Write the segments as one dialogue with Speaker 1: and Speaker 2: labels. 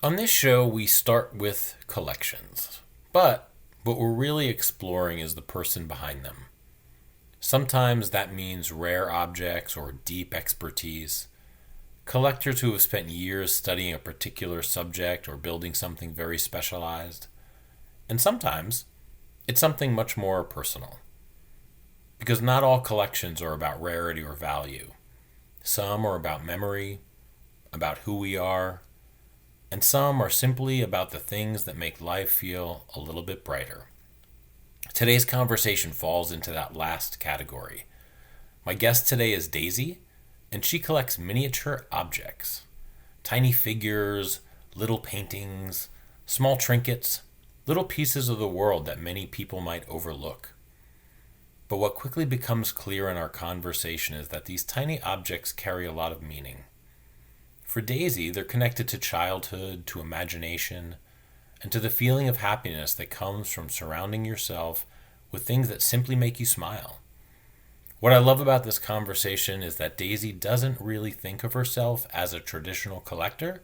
Speaker 1: On this show, we start with collections, but what we're really exploring is the person behind them. Sometimes that means rare objects or deep expertise, collectors who have spent years studying a particular subject or building something very specialized, and sometimes it's something much more personal. Because not all collections are about rarity or value. Some are about memory, about who we are, and some are simply about the things that make life feel a little bit brighter. Today's conversation falls into that last category. My guest today is Daisy, and she collects miniature objects tiny figures, little paintings, small trinkets, little pieces of the world that many people might overlook. But what quickly becomes clear in our conversation is that these tiny objects carry a lot of meaning. For Daisy, they're connected to childhood, to imagination, and to the feeling of happiness that comes from surrounding yourself with things that simply make you smile. What I love about this conversation is that Daisy doesn't really think of herself as a traditional collector.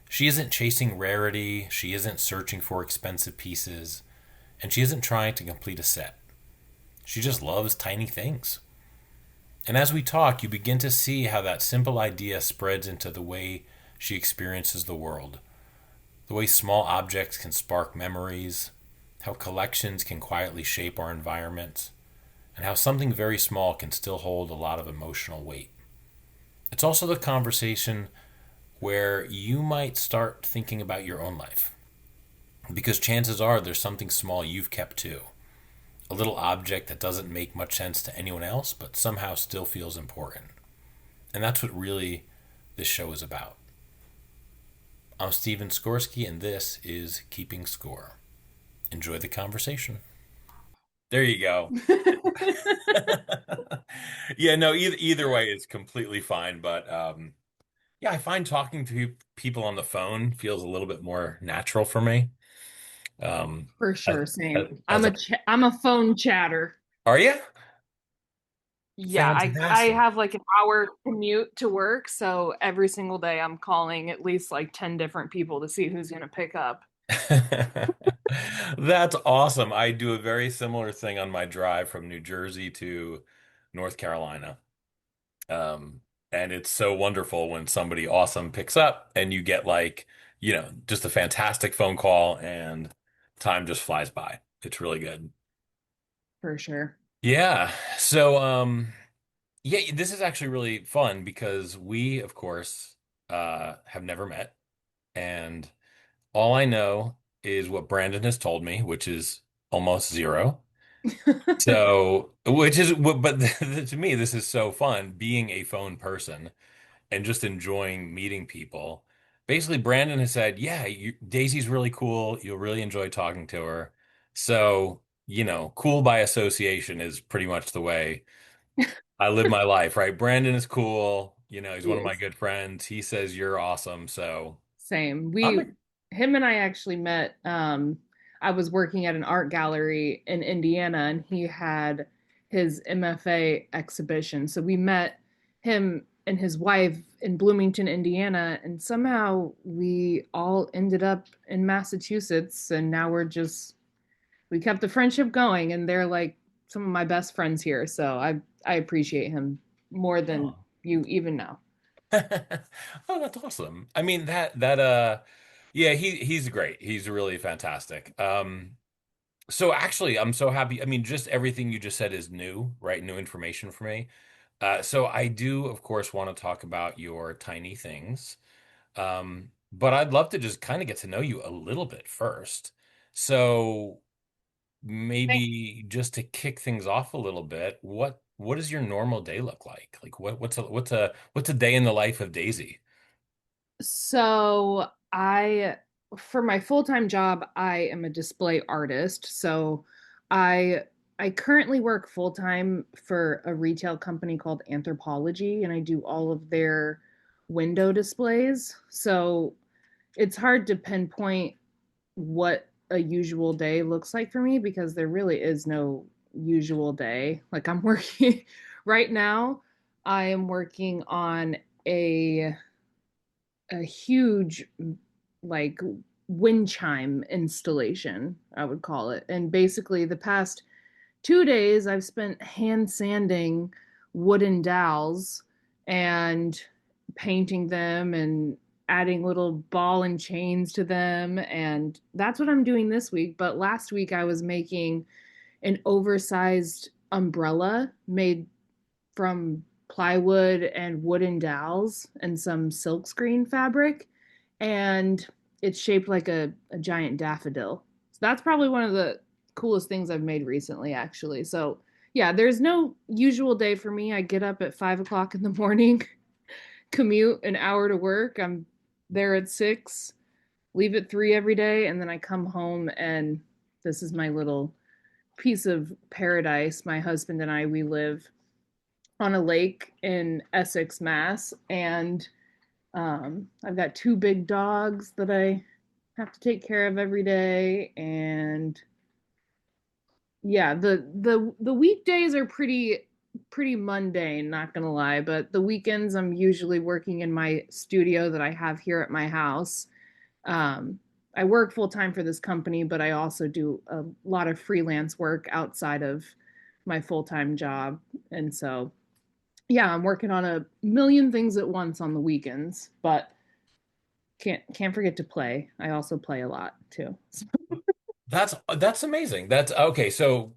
Speaker 1: She isn't chasing rarity, she isn't searching for expensive pieces, and she isn't trying to complete a set. She just loves tiny things. And as we talk, you begin to see how that simple idea spreads into the way she experiences the world, the way small objects can spark memories, how collections can quietly shape our environments, and how something very small can still hold a lot of emotional weight. It's also the conversation where you might start thinking about your own life, because chances are there's something small you've kept too. A little object that doesn't make much sense to anyone else, but somehow still feels important. And that's what really this show is about. I'm Steven Skorsky, and this is Keeping Skor. Enjoy the conversation. There you go. Yeah, no, either way is completely fine. But yeah, I find talking to people on the phone feels a little bit more natural for me. Um,
Speaker 2: For
Speaker 1: as,
Speaker 2: sure,
Speaker 1: as,
Speaker 2: same.
Speaker 1: as a,
Speaker 2: I'm a phone chatter.
Speaker 1: are you?
Speaker 2: Yeah, I
Speaker 1: Fantastic.
Speaker 2: have like an hour commute to work, so every single day I'm calling at least like 10 different people to see who's gonna pick up.
Speaker 1: That's awesome. I do a very similar thing on my drive from New Jersey to North Carolina. Um, and it's so wonderful when somebody awesome picks up and you get like, just a fantastic phone call and time just flies by. It's really good.
Speaker 2: For sure.
Speaker 1: Yeah. So, yeah, this is actually really fun because we, of course, have never met. And all I know is what Brandon has told me, which is almost zero. So, but to me, this is so fun being a phone person and just enjoying meeting people. Basically, Brandon has said, "Yeah, Daisy's really cool. You'll really enjoy talking to her." So, cool by association is pretty much the way I live my life, right? Brandon is cool. He's one of my
Speaker 2: Yes.
Speaker 1: good friends. He says you're awesome. So,
Speaker 2: Same.
Speaker 1: I'm
Speaker 2: Him and I actually met. I was working at an art gallery in Indiana, and he had his MFA exhibition. So we met him and his wife in Bloomington, Indiana, and somehow we all ended up in Massachusetts, and now we kept the friendship going, and they're like some of my best friends here. So I appreciate him more than
Speaker 1: oh.
Speaker 2: you even know.
Speaker 1: Oh, that's awesome. I mean yeah, he's great. He's really fantastic. So actually, I'm so happy. I mean, just everything you just said is new, right? New information for me. So I do, of course, want to talk about your tiny things. But I'd love to just kind of get to know you a little bit first. So maybe just to kick things off a little bit, what does your normal day look like? Like what's a day in the life of Daisy?
Speaker 2: So for my full-time job, I am a display artist. So I I currently work full-time for a retail company called Anthropology, and I do all of their window displays. So it's hard to pinpoint what a usual day looks like for me because there really is no usual day. Like I'm working right now, I am working on a a huge like wind chime installation, I would call it. And basically, the past 2 days, I've spent hand sanding wooden dowels and painting them and adding little ball and chains to them. And that's what I'm doing this week. But last week, I was making an oversized umbrella made from plywood and wooden dowels and some silkscreen fabric. And it's shaped like a giant daffodil. So that's probably one of the coolest things I've made recently, actually. So, yeah, there's no usual day for me. I get up at 5 o'clock in the morning, commute an hour to work. I'm there at 6, leave at 3 every day, and then I come home and this is my little piece of paradise. My husband and I, we live on a lake in Essex, Mass, and I've got two big dogs that I have to take care of every day, and yeah, the weekdays are pretty mundane, not gonna lie, but the weekends I'm usually working in my studio that I have here at my house. Um, I work full time for this company, but I also do a lot of freelance work outside of my full time job, and so yeah, I'm working on a million things at once on the weekends, but can't forget to play. I also play a lot too.
Speaker 1: That's amazing. That's okay. So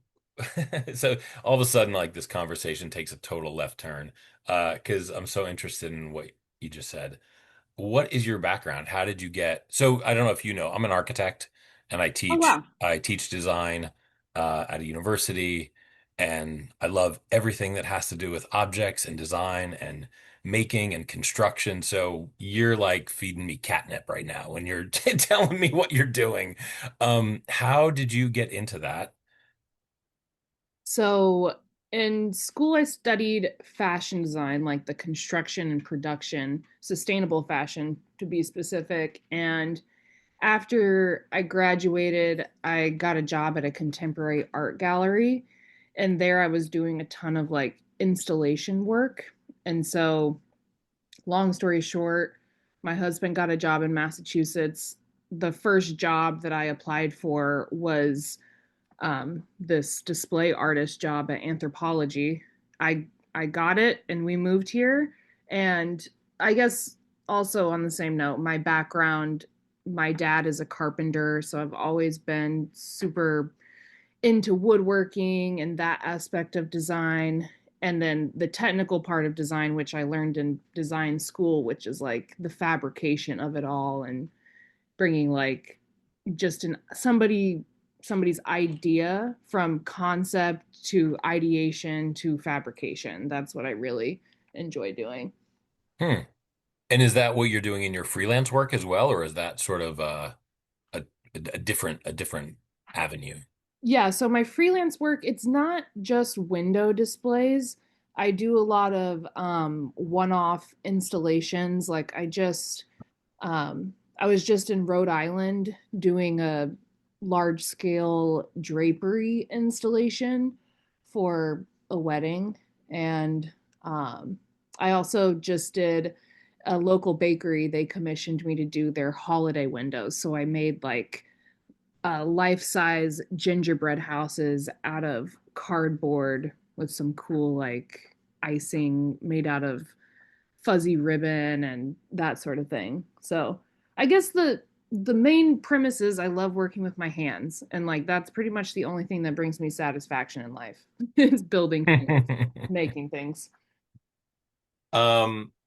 Speaker 1: so all of a sudden, like this conversation takes a total left turn. Because I'm so interested in what you just said. What is your background? How did you get? So I don't know if you know, I'm an architect and
Speaker 2: Oh wow.
Speaker 1: I teach design at a university, and I love everything that has to do with objects and design and making and construction. So you're like feeding me catnip right now when you're telling me what you're doing. How did you get into that?
Speaker 2: So in school, I studied fashion design, like the construction and production, sustainable fashion to be specific. And after I graduated, I got a job at a contemporary art gallery. And there I was doing a ton of like installation work. And so, long story short, my husband got a job in Massachusetts. The first job that I applied for was this display artist job at Anthropology. I got it, and we moved here. And I guess also on the same note, my background, my dad is a carpenter, so I've always been super into woodworking and that aspect of design. And then the technical part of design, which I learned in design school, which is like the fabrication of it all and bringing like just an somebody's idea from concept to ideation to fabrication. That's what I really enjoy doing.
Speaker 1: Hmm. And is that what you're doing in your freelance work as well, or is that sort of a, a different avenue?
Speaker 2: Yeah, so my freelance work, it's not just window displays. I do a lot of one-off installations. Like I was just in Rhode Island doing a large scale drapery installation for a wedding. And um, I also just did a local bakery. They commissioned me to do their holiday windows. So I made like life size gingerbread houses out of cardboard with some cool like icing made out of fuzzy ribbon and that sort of thing. So I guess the main premise is I love working with my hands, and like that's pretty much the only thing that brings me satisfaction in life is building things, making things.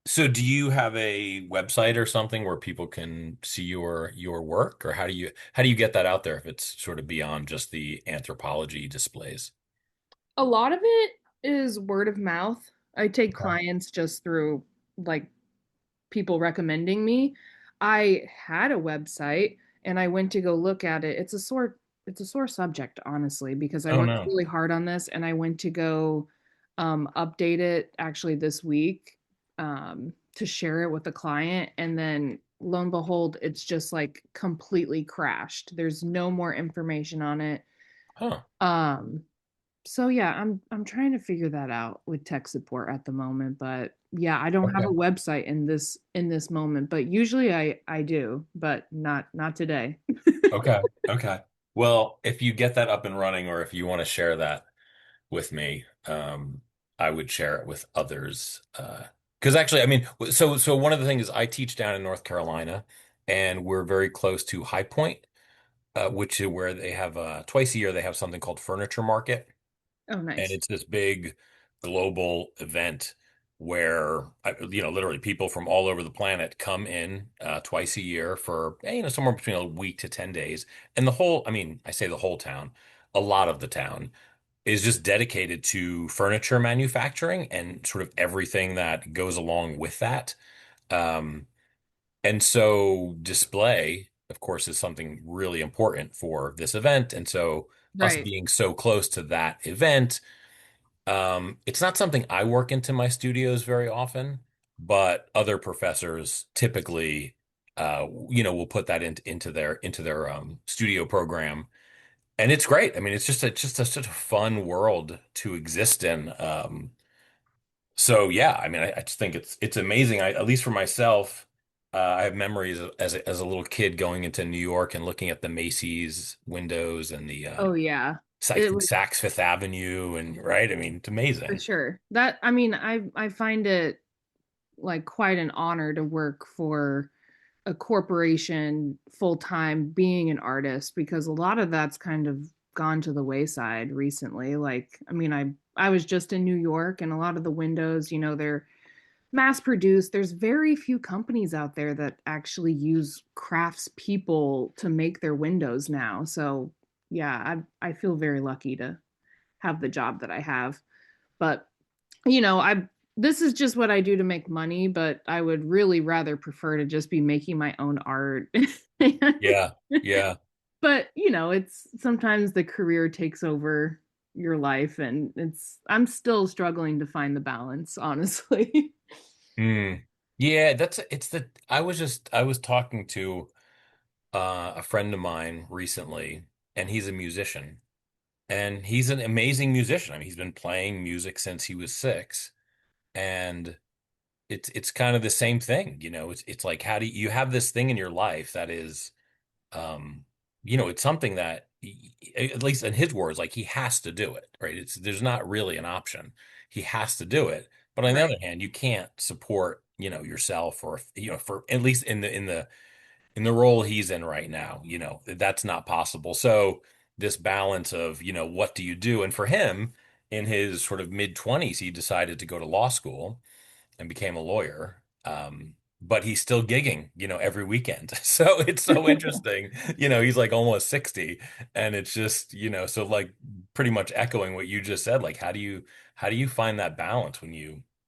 Speaker 1: So do you have a website or something where people can see your work, or how do you get that out there if it's sort of beyond just the anthropology displays?
Speaker 2: A lot of it is word of mouth. I take
Speaker 1: Okay.
Speaker 2: clients just through like people recommending me. I had a website and I went to go look at it. It's a sore subject, honestly, because I
Speaker 1: Oh
Speaker 2: worked
Speaker 1: no.
Speaker 2: really hard on this and I went to go update it actually this week to share it with a client. And then lo and behold, it's just like completely crashed. There's no more information on it.
Speaker 1: Huh.
Speaker 2: Um, so yeah, I'm trying to figure that out with tech support at the moment, but yeah, I don't have a
Speaker 1: Okay.
Speaker 2: website in this moment, but usually I do, but not today.
Speaker 1: Okay. Okay. Well, if you get that up and running, or if you want to share that with me, I would share it with others. Because actually, I mean, so one of the things is I teach down in North Carolina, and we're very close to High Point, which is where they have twice a year they have something called Furniture Market.
Speaker 2: Oh,
Speaker 1: And
Speaker 2: nice.
Speaker 1: it's this big global event where literally people from all over the planet come in twice a year for somewhere between a week to 10 days. And the whole, I mean, I say the whole town, a lot of the town is just dedicated to furniture manufacturing and sort of everything that goes along with that. um, and so display, of course, is something really important for this event. And so us
Speaker 2: Right.
Speaker 1: being so close to that event, it's not something I work into my studios very often, but other professors typically, will put that into their studio program, and it's great. I mean, such a fun world to exist in. So yeah, I mean, I just think it's amazing. At least for myself, I have memories as a little kid going into New York and looking at the Macy's windows and the
Speaker 2: Oh yeah. It was
Speaker 1: Saks Fifth Avenue, and right. I mean, it's
Speaker 2: for
Speaker 1: amazing.
Speaker 2: sure. That I mean, I find it like quite an honor to work for a corporation full time being an artist because a lot of that's kind of gone to the wayside recently. Like, I mean, I was just in New York and a lot of the windows, they're mass produced. There's very few companies out there that actually use crafts people to make their windows now. So, yeah, I feel very lucky to have the job that I have. But I this is just what I do to make money, but I would really rather prefer to just be making my own art.
Speaker 1: Yeah, yeah.
Speaker 2: But, it's sometimes the career takes over your life and I'm still struggling to find the balance, honestly.
Speaker 1: Mm. Yeah, I was talking to a friend of mine recently, and he's a musician, and he's an amazing musician. I mean, he's been playing music since he was 6, and it's kind of the same thing, it's like, how do you have this thing in your life that is, um, it's something that at least in his words, like he has to do it, right? There's not really an option. He has to do it. But on the other
Speaker 2: Right.
Speaker 1: hand, you can't support, yourself, or, for at least in the role he's in right now, that's not possible. So this balance of, what do you do? And for him, in his sort of mid 20s, he decided to go to law school and became a lawyer. But he's still gigging, every weekend. So it's so interesting. He's like almost 60, and it's just, so like pretty much echoing what you just said. Like, how do you find that balance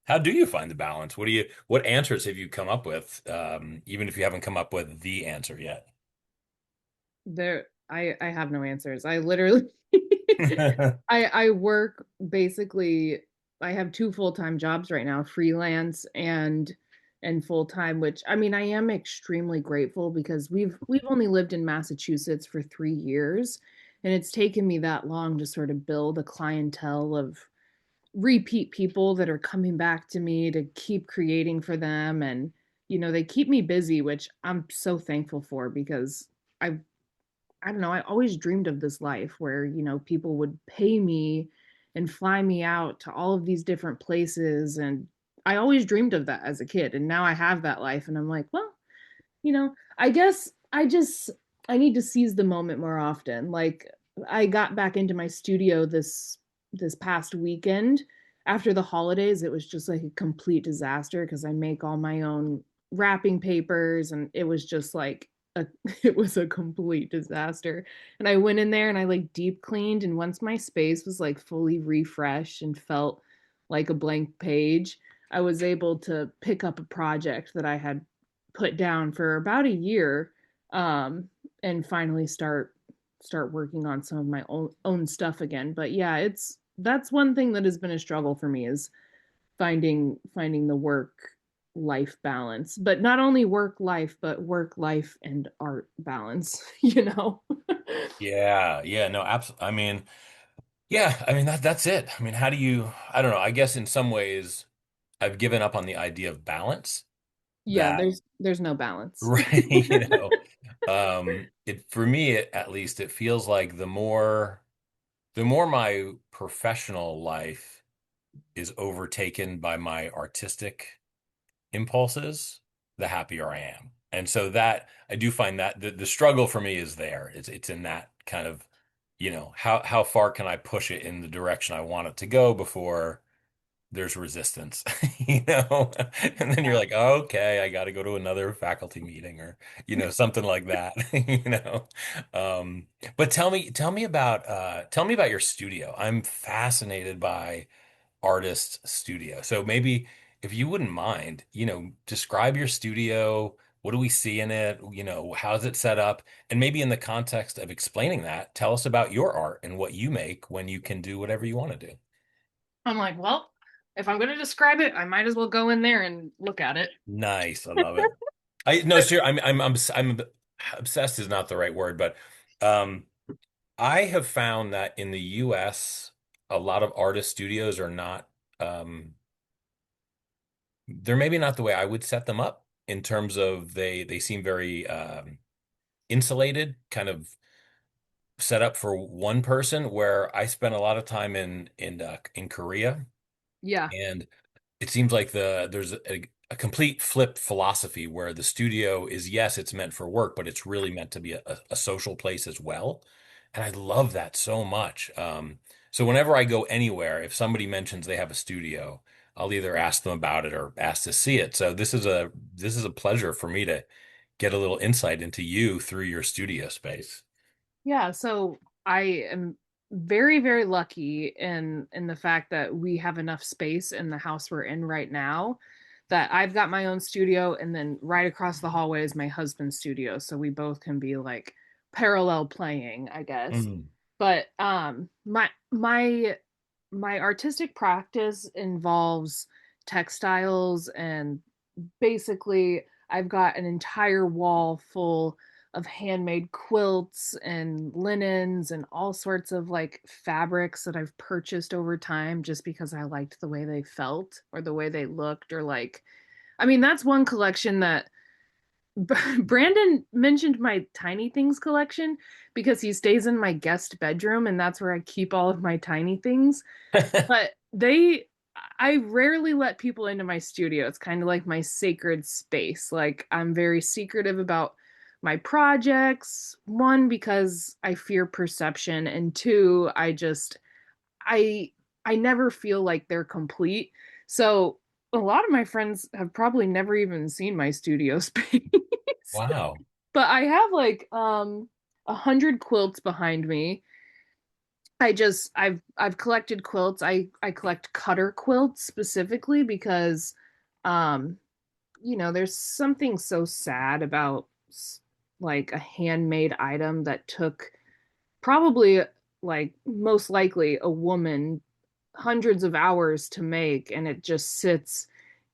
Speaker 1: how do you find the balance? What answers have you come up with? Even if you haven't come up with the answer yet.
Speaker 2: I have no answers. I literally I work basically I have two full-time jobs right now, freelance and full-time, which I mean I am extremely grateful because we've only lived in Massachusetts for 3 years and it's taken me that long to sort of build a clientele of repeat people that are coming back to me to keep creating for them and they keep me busy, which I'm so thankful for because I I don't know, I always dreamed of this life where, people would pay me and fly me out to all of these different places. And I always dreamed of that as a kid. And now I have that life. And I'm like, well, I guess I need to seize the moment more often. Like I got back into my studio this past weekend. After the holidays, it was just like a complete disaster because I make all my own wrapping papers and it was just like a it was a complete disaster. And I went in there and I like deep cleaned and once my space was like fully refreshed and felt like a blank page, I was able to pick up a project that I had put down for about a year, um, and finally start working on some of my own stuff again. But yeah, that's one thing that has been a struggle for me is finding the work life balance, but not only work life but work life and art balance, you know.
Speaker 1: Yeah, yeah, no, absolutely. I mean, yeah, I mean that's it. I mean, how do you? I don't know. I guess in some ways, I've given up on the idea of balance.
Speaker 2: Yeah,
Speaker 1: That
Speaker 2: there's no balance.
Speaker 1: right, it for me at least it feels like the more my professional life is overtaken by my artistic impulses, the happier I am. And so that I do find that the struggle for me is there. It's in that kind of, how far can I push it in the direction I want it to go before there's resistance, and then you're like, oh, okay, I got to go to another faculty meeting or, something like that, you know. Um, but tell me about your studio. I'm fascinated by artist studio. So maybe if you wouldn't mind, describe your studio. What do we see in it? How's it set up? And maybe in the context of explaining that, tell us about your art and what you make when you can do whatever you want to do.
Speaker 2: I'm like, well, if I'm going to describe it, I might as well go in there and look at it.
Speaker 1: Nice. I love it. I no, sir. I'm obsessed is not the right word, but um, I have found that in the U.S., a lot of artist studios are not. They're maybe not the way I would set them up in terms of they seem very insulated, kind of set up for one person. Where I spent a lot of time in Korea,
Speaker 2: Yeah.
Speaker 1: and it seems like there's a complete flip philosophy where the studio is, yes, it's meant for work, but it's really meant to be a social place as well. And I love that so much. So whenever I go anywhere, if somebody mentions they have a studio, I'll either ask them about it or ask to see it. So this is a pleasure for me to get a little insight into you through your studio space.
Speaker 2: Yeah, so I am very, very lucky in the fact that we have enough space in the house we're in right now that I've got my own studio and then right across the hallway is my husband's studio. So we both can be like parallel playing, I guess.
Speaker 1: Mm.
Speaker 2: But my artistic practice involves textiles and basically I've got an entire wall full of handmade quilts and linens and all sorts of like fabrics that I've purchased over time just because I liked the way they felt or the way they looked or like I mean that's one collection that Brandon mentioned my tiny things collection because he stays in my guest bedroom and that's where I keep all of my tiny things but I rarely let people into my studio. It's kind of like my sacred space. Like I'm very secretive about my projects. One, because I fear perception, and two, I I never feel like they're complete. So a lot of my friends have probably never even seen my studio space.
Speaker 1: Wow.
Speaker 2: But I have like 100 quilts behind me. I've collected quilts. I collect cutter quilts specifically because um there's something so sad about like a handmade item that took probably like most likely a woman hundreds of hours to make and it just sits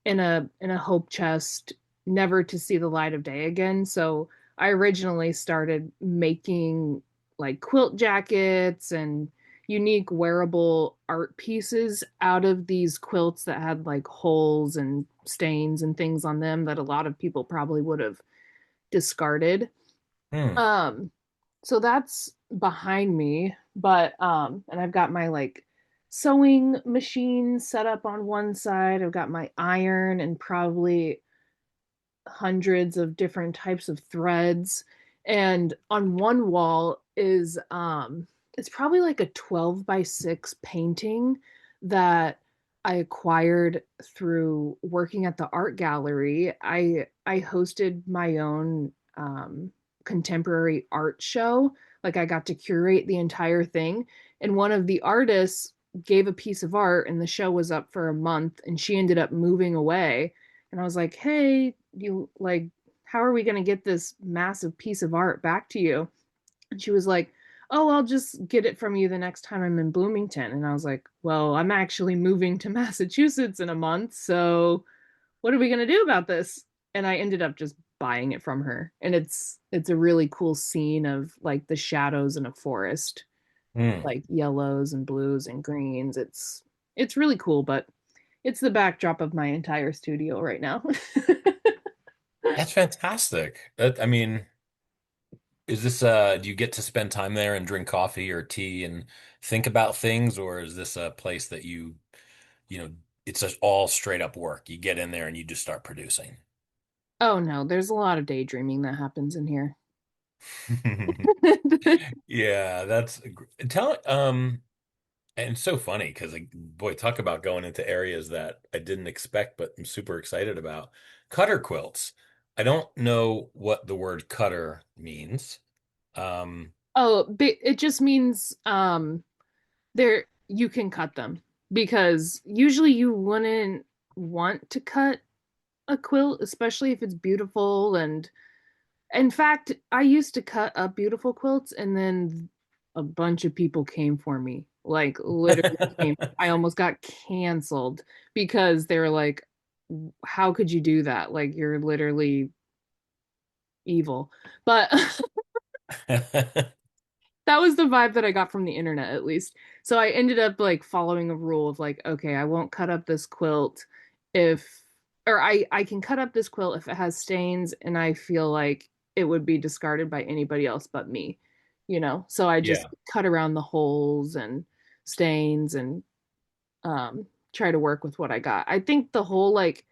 Speaker 2: in a hope chest never to see the light of day again. So I originally started making like quilt jackets and unique wearable art pieces out of these quilts that had like holes and stains and things on them that a lot of people probably would have discarded.
Speaker 1: Hmm.
Speaker 2: um so that's behind me, but and I've got my like sewing machine set up on one side. I've got my iron and probably hundreds of different types of threads. And on one wall is it's probably like a 12 by 6 painting that I acquired through working at the art gallery. I hosted my own contemporary art show. Like I got to curate the entire thing. And one of the artists gave a piece of art and the show was up for a month and she ended up moving away. And I was like, hey, you like, how are we going to get this massive piece of art back to you? And she was like, oh, I'll just get it from you the next time I'm in Bloomington. And I was like, well, I'm actually moving to Massachusetts in a month. So what are we going to do about this? And I ended up just buying it from her. And it's a really cool scene of like the shadows in a forest,
Speaker 1: Hmm.
Speaker 2: like yellows and blues and greens. It's really cool, but It's the backdrop of my entire studio right now.
Speaker 1: That's fantastic. I mean, is this do you get to spend time there and drink coffee or tea and think about things, or is this a place that you know, it's just all straight up work. You get in there and you just start producing.
Speaker 2: Oh no, there's a lot of daydreaming that happens in here.
Speaker 1: Yeah, tell and it's so funny because like boy, talk about going into areas that I didn't expect but I'm super excited about. Cutter quilts. I don't know what the word cutter means. Um,
Speaker 2: Oh, it just means there you can cut them because usually you wouldn't want to cut a quilt, especially if it's beautiful. And in fact, I used to cut up beautiful quilts and then a bunch of people came for me. Like literally came. I almost got canceled because they were like, how could you do that? Like you're literally evil. But that was the vibe that I got from the internet, at least. So I ended up like following a rule of like, okay, I won't cut up this quilt if, or I can cut up this quilt if it has stains and I feel like it would be discarded by anybody else but me, you know? So I just
Speaker 1: Yeah.
Speaker 2: cut around the holes and stains and try to work with what I got. I think the whole like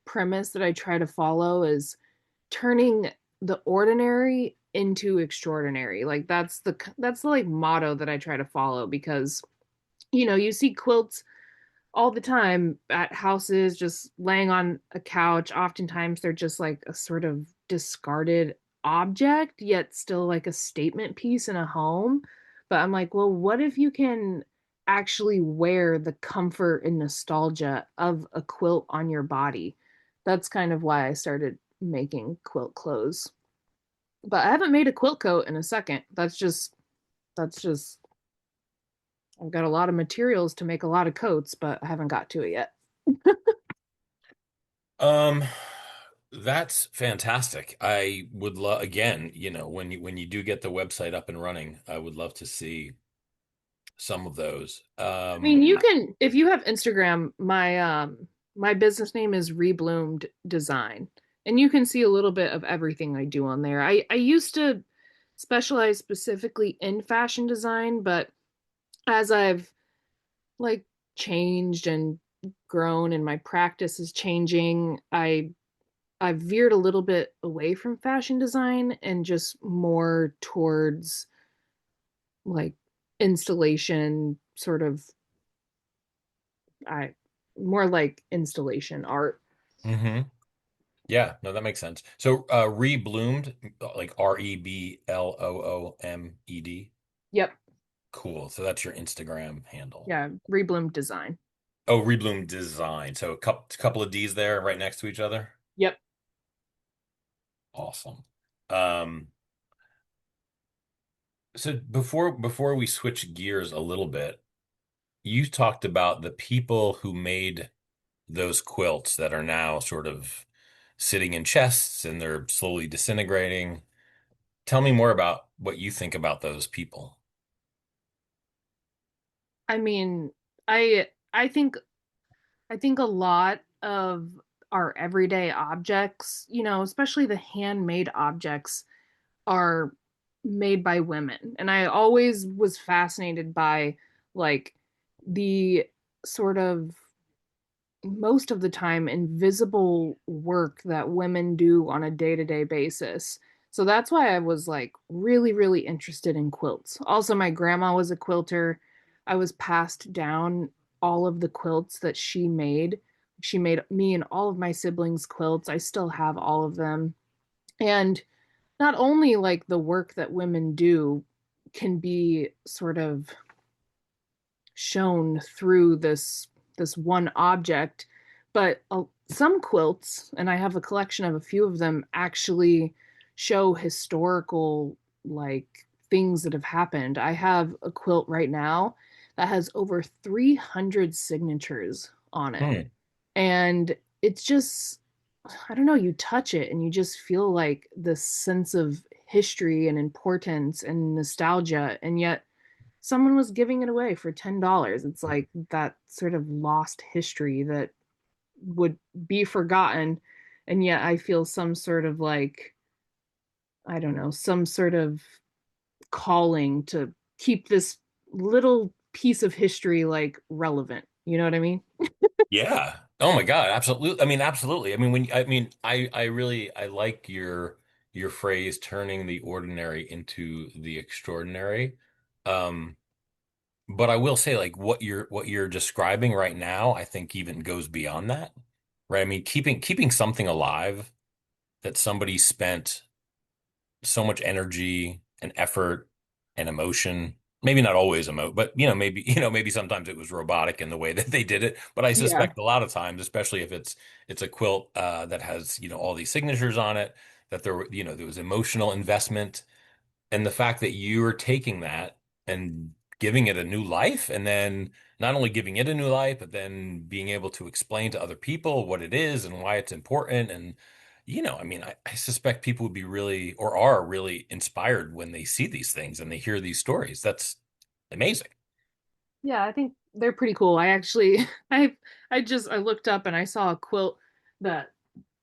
Speaker 2: premise that I try to follow is turning the ordinary into extraordinary. Like that's the like motto that I try to follow because you see quilts all the time at houses just laying on a couch. Oftentimes they're just like a sort of discarded object, yet still like a statement piece in a home. But I'm like, well, what if you can actually wear the comfort and nostalgia of a quilt on your body? That's kind of why I started making quilt clothes. But I haven't made a quilt coat in a second. That's just I've got a lot of materials to make a lot of coats, but I haven't got to it yet.
Speaker 1: Um, that's fantastic. I would love again, when you do get the website up and running, I would love to see some of those.
Speaker 2: I mean, you can if you have Instagram, my business name is Rebloomed Design, and you can see a little bit of everything I do on there. I used to specialize specifically in fashion design, but as I've like changed and grown and my practice is changing, I've veered a little bit away from fashion design and just more towards like installation sort of I more like installation art.
Speaker 1: hmm Yeah, no, that makes sense. So, rebloomed, like ReBloomed.
Speaker 2: Yep.
Speaker 1: Cool. So that's your Instagram handle.
Speaker 2: Yeah, rebloomed design.
Speaker 1: Oh, rebloomed design. So a couple of D's there, right next to each other.
Speaker 2: Yep.
Speaker 1: Awesome. Um, so before we switch gears a little bit, you talked about the people who made those quilts that are now sort of sitting in chests and they're slowly disintegrating. Tell me more about what you think about those people.
Speaker 2: I mean, I think a lot of our everyday objects, especially the handmade objects are made by women. And I always was fascinated by like the sort of most of the time invisible work that women do on a day-to-day basis. So that's why I was like really, really interested in quilts. Also, my grandma was a quilter. I was passed down all of the quilts that she made. She made me and all of my siblings quilts. I still have all of them. And not only like the work that women do can be sort of shown through this one object, but some quilts, and I have a collection of a few of them, actually show historical like things that have happened. I have a quilt right now that has over 300 signatures on it,
Speaker 1: Hmm.
Speaker 2: and it's just, I don't know, you touch it and you just feel like this sense of history and importance and nostalgia, and yet someone was giving it away for $10. It's like that sort of lost history that would be forgotten, and yet I feel some sort of like, I don't know, some sort of calling to keep this little piece of history like relevant. You know what I mean?
Speaker 1: Yeah. Oh my God, absolutely. I mean, absolutely. I mean, I really I like your phrase turning the ordinary into the extraordinary. Um, but I will say like what you're describing right now, I think even goes beyond that. Right? I mean, keeping something alive that somebody spent so much energy and effort and emotion. Maybe not always but maybe sometimes it was robotic in the way that they did it. But I
Speaker 2: Yeah.
Speaker 1: suspect a lot of times, especially if it's a quilt that has all these signatures on it, that there was emotional investment, and the fact that you're taking that and giving it a new life, and then not only giving it a new life, but then being able to explain to other people what it is and why it's important. And, I mean, I suspect people would be really or are really inspired when they see these things and they hear these stories. That's amazing.
Speaker 2: Yeah, I think they're pretty cool. I actually I looked up and I saw a quilt that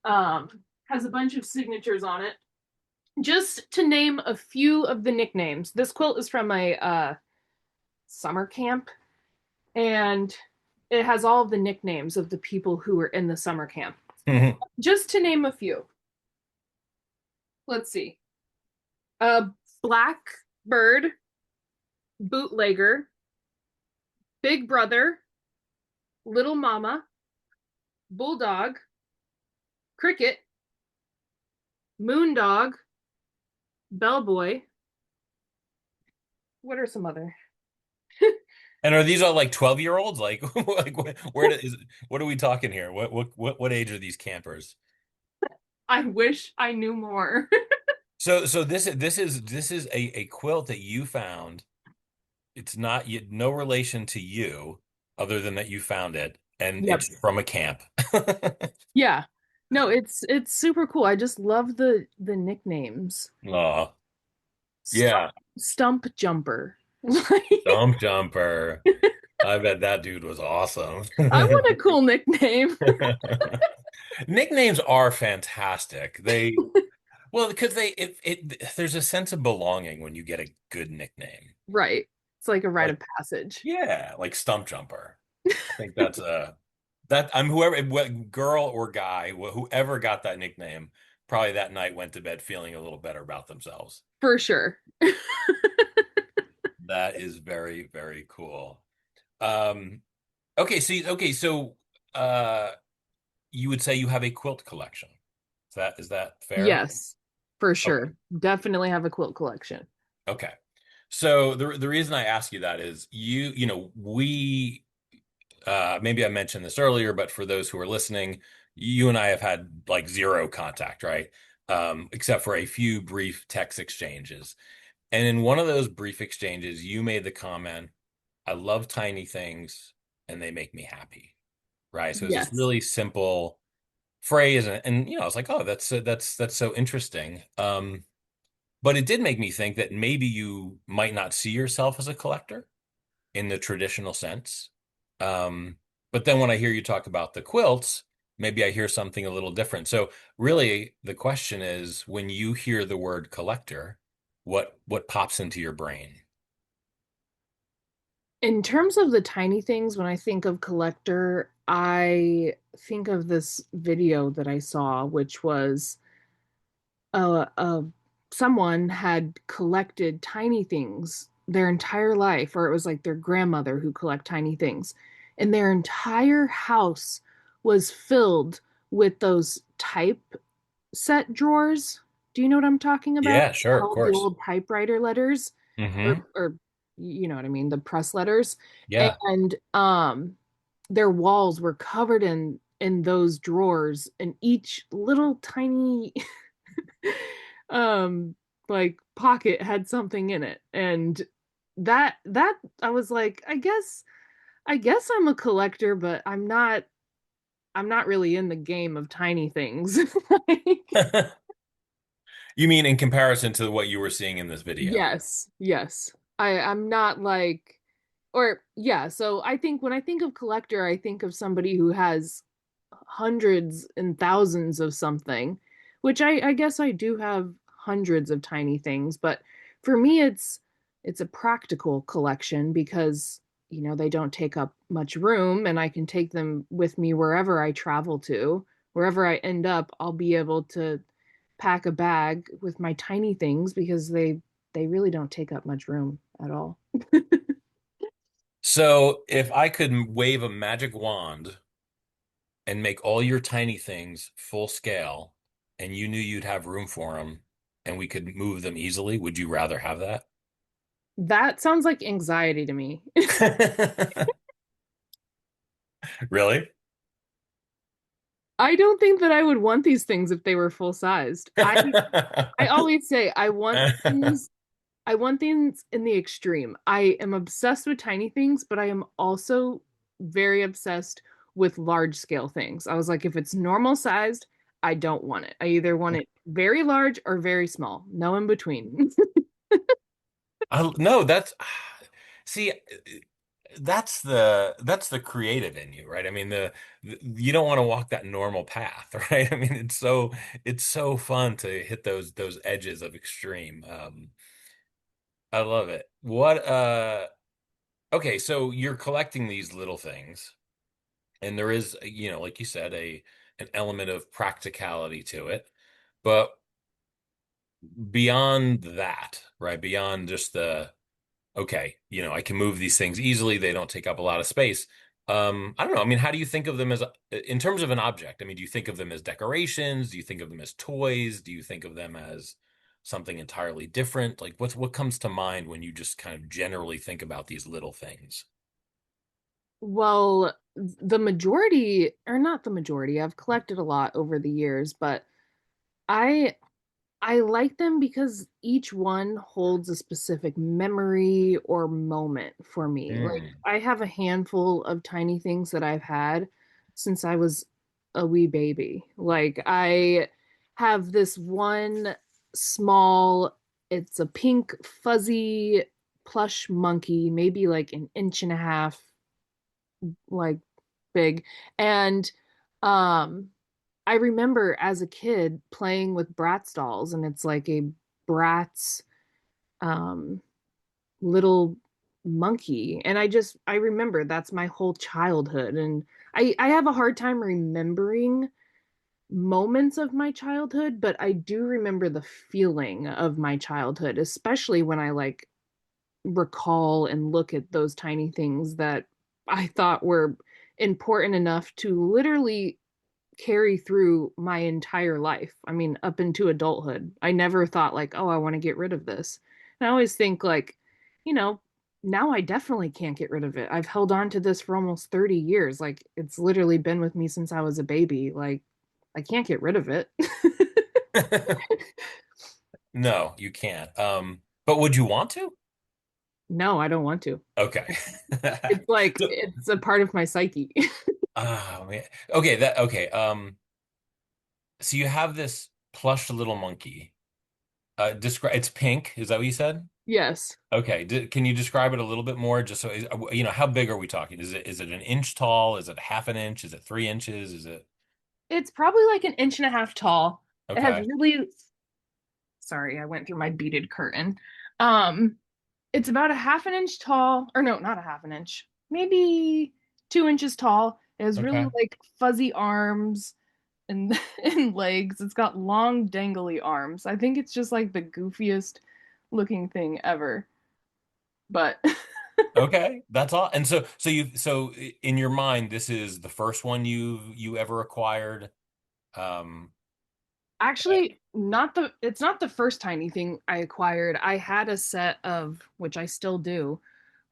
Speaker 2: has a bunch of signatures on it. Just to name a few of the nicknames. This quilt is from a summer camp, and it has all of the nicknames of the people who were in the summer camp. Just to name a few. Let's see. Blackbird, bootlegger, big brother, little mama, bulldog, cricket, moondog, bellboy. What are some other?
Speaker 1: And are these all like 12-year-olds? Like, like what are we talking here? What age are these campers?
Speaker 2: I wish I knew more.
Speaker 1: So this is a quilt that you found. It's not no relation to you, other than that you found it, and
Speaker 2: Yep.
Speaker 1: it's from a camp.
Speaker 2: Yeah. No, it's super cool. I just love the nicknames.
Speaker 1: Oh,
Speaker 2: Stump,
Speaker 1: yeah.
Speaker 2: Stump Jumper.
Speaker 1: Dump jumper. I bet that dude was awesome.
Speaker 2: I want a cool nickname.
Speaker 1: Nicknames are fantastic. Well, because there's a sense of belonging when you get a good nickname.
Speaker 2: Right. It's like a rite
Speaker 1: Like,
Speaker 2: of passage.
Speaker 1: yeah, like Stump Jumper. I think that's that I'm whoever girl or guy, whoever got that nickname, probably that night went to bed feeling a little better about themselves.
Speaker 2: For sure.
Speaker 1: That is very, very cool. Um, okay, so uh you would say you have a quilt collection. Is that fair?
Speaker 2: Yes, for
Speaker 1: Okay.
Speaker 2: sure. Definitely have a quilt collection.
Speaker 1: Okay. So the reason I ask you that is we maybe I mentioned this earlier, but for those who are listening, you and I have had like zero contact, right? Except for a few brief text exchanges. And in one of those brief exchanges, you made the comment, I love tiny things and they make me happy, right? So it's this
Speaker 2: Yes.
Speaker 1: really simple phrase. And I was like, oh, that's so interesting. But it did make me think that maybe you might not see yourself as a collector in the traditional sense. Um, but then when I hear you talk about the quilts, maybe I hear something a little different. So really, the question is, when you hear the word collector, what pops into your brain?
Speaker 2: In terms of the tiny things, when I think of collector, I think of this video that I saw, which was someone had collected tiny things their entire life, or it was like their grandmother who collect tiny things, and their entire house was filled with those type set drawers. Do you know what I'm talking about?
Speaker 1: Yeah, sure, of
Speaker 2: All the
Speaker 1: course.
Speaker 2: old typewriter letters,
Speaker 1: Hmm.
Speaker 2: or you know what I mean, the press letters,
Speaker 1: Yeah.
Speaker 2: and their walls were covered in those drawers, and each little tiny um like pocket had something in it, and that I was like, I guess I'm a collector, but I'm not really in the game of tiny things. Like,
Speaker 1: You mean in comparison to what you were seeing in this video?
Speaker 2: yes. I'm not like, or yeah, so I think when I think of collector, I think of somebody who has hundreds and thousands of something, which I guess I do have hundreds of tiny things, but for me it's a practical collection because they don't take up much room and I can take them with me wherever I travel to. Wherever I end up, I'll be able to pack a bag with my tiny things because they really don't take up much room at all.
Speaker 1: So if I could wave a magic wand and make all your tiny things full scale and you knew you'd have room for them and we could move them easily, would you rather have that?
Speaker 2: That sounds like anxiety to me.
Speaker 1: Really?
Speaker 2: I don't think that I would want these things if they were full sized. I always say I want things in the extreme. I am obsessed with tiny things, but I am also very obsessed with large scale things. I was like, if it's normal sized, I don't want it. I either want it very large or very small, no in between.
Speaker 1: No, that's see, that's the creative in you, right? I mean, you don't want to walk that normal path, right? I mean, it's so fun to hit those edges of extreme. I love it. What okay, so you're collecting these little things, and there is, like you said, an element of practicality to it. But beyond that, right? Beyond just okay, I can move these things easily. They don't take up a lot of space. I don't know. I mean, how do you think of them in terms of an object? I mean, do you think of them as decorations? Do you think of them as toys? Do you think of them as something entirely different? Like, what comes to mind when you just kind of generally think about these little things?
Speaker 2: Well, the majority, or not the majority, I've collected a lot over the years, but I I like them because each one holds a specific memory or moment for me. Like,
Speaker 1: Mm.
Speaker 2: I have a handful of tiny things that I've had since I was a wee baby. Like, I have this one small, it's a pink, fuzzy plush monkey, maybe like an inch and a half, like big. And um I remember as a kid playing with Bratz dolls, and it's like a Bratz um, little monkey. And I remember that's my whole childhood. And I have a hard time remembering moments of my childhood, but I do remember the feeling of my childhood, especially when I like recall and look at those tiny things that I thought were important enough to literally carry through my entire life. I mean, up into adulthood. I never thought like, oh, I want to get rid of this. And I always think like, you know, now I definitely can't get rid of it. I've held on to this for almost 30 years. Like it's literally been with me since I was a baby. Like I can't get rid of it.
Speaker 1: No, you can't. But would you want to?
Speaker 2: No, I don't want to.
Speaker 1: Okay.
Speaker 2: It's like
Speaker 1: So,
Speaker 2: it's a part of my psyche.
Speaker 1: oh man. Okay, okay. So you have this plush little monkey. Describe. It's pink. Is that what you said?
Speaker 2: Yes.
Speaker 1: Okay. Can you describe it a little bit more? Just so how big are we talking? Is it an inch tall? Is it half an inch? Is it 3 inches? Is it
Speaker 2: It's probably like an inch and a half tall. It has
Speaker 1: okay?
Speaker 2: really, sorry, I went through my beaded curtain. Um, it's about a half an inch tall, or no, not a half an inch, maybe 2 inches tall. It has really
Speaker 1: Okay.
Speaker 2: like fuzzy arms and and legs. It's got long, dangly arms. I think it's just like the goofiest looking thing ever. But
Speaker 1: Okay. That's all. And in your mind, this is the first one you ever acquired. Um.
Speaker 2: actually, it's not the first tiny thing I acquired. I had a set of, which I still do,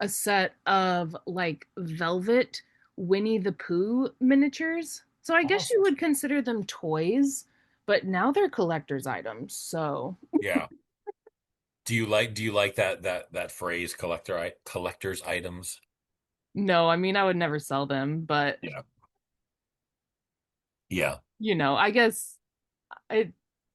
Speaker 2: a set of like velvet Winnie the Pooh miniatures. So I guess you
Speaker 1: Awesome.
Speaker 2: would consider them toys, but now they're collector's items. So
Speaker 1: Yeah. Do you like that phrase collector's items?
Speaker 2: no, I mean I would never sell them, but
Speaker 1: Yeah. Yeah.
Speaker 2: I guess I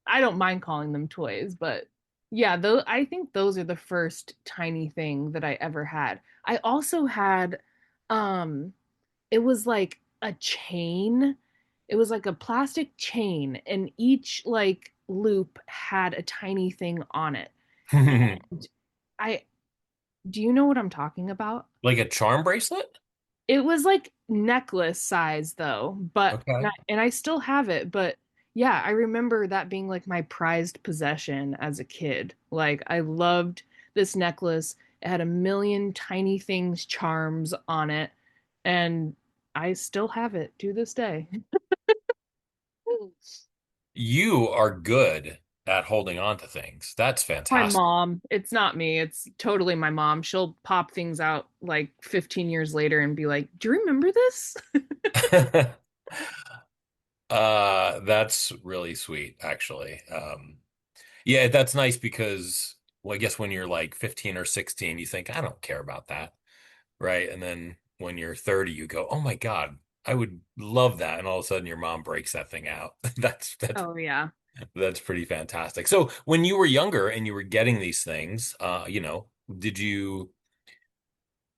Speaker 2: I don't mind calling them toys, but yeah, though I think those are the first tiny thing that I ever had. I also had um it was like a chain it was like a plastic chain, and each like loop had a tiny thing on it. And I do you know what I'm talking about?
Speaker 1: Like a charm bracelet?
Speaker 2: It was like necklace size though, but
Speaker 1: Okay.
Speaker 2: and I still have it, but yeah, I remember that being like my prized possession as a kid. Like I loved this necklace. It had a million tiny things charms on it, and I still have it to this day.
Speaker 1: You are good at holding on to things. That's
Speaker 2: My
Speaker 1: fantastic.
Speaker 2: mom, it's not me. It's totally my mom. She'll pop things out like 15 years later and be like, "Do you remember this?"
Speaker 1: That's really sweet, actually. Yeah, that's nice because, well, I guess when you're like 15 or 16, you think, I don't care about that, right? And then when you're 30, you go, oh my God, I would love that. And all of a sudden your mom breaks that thing out.
Speaker 2: Oh yeah.
Speaker 1: That's pretty fantastic. So when you were younger and you were getting these things, did you,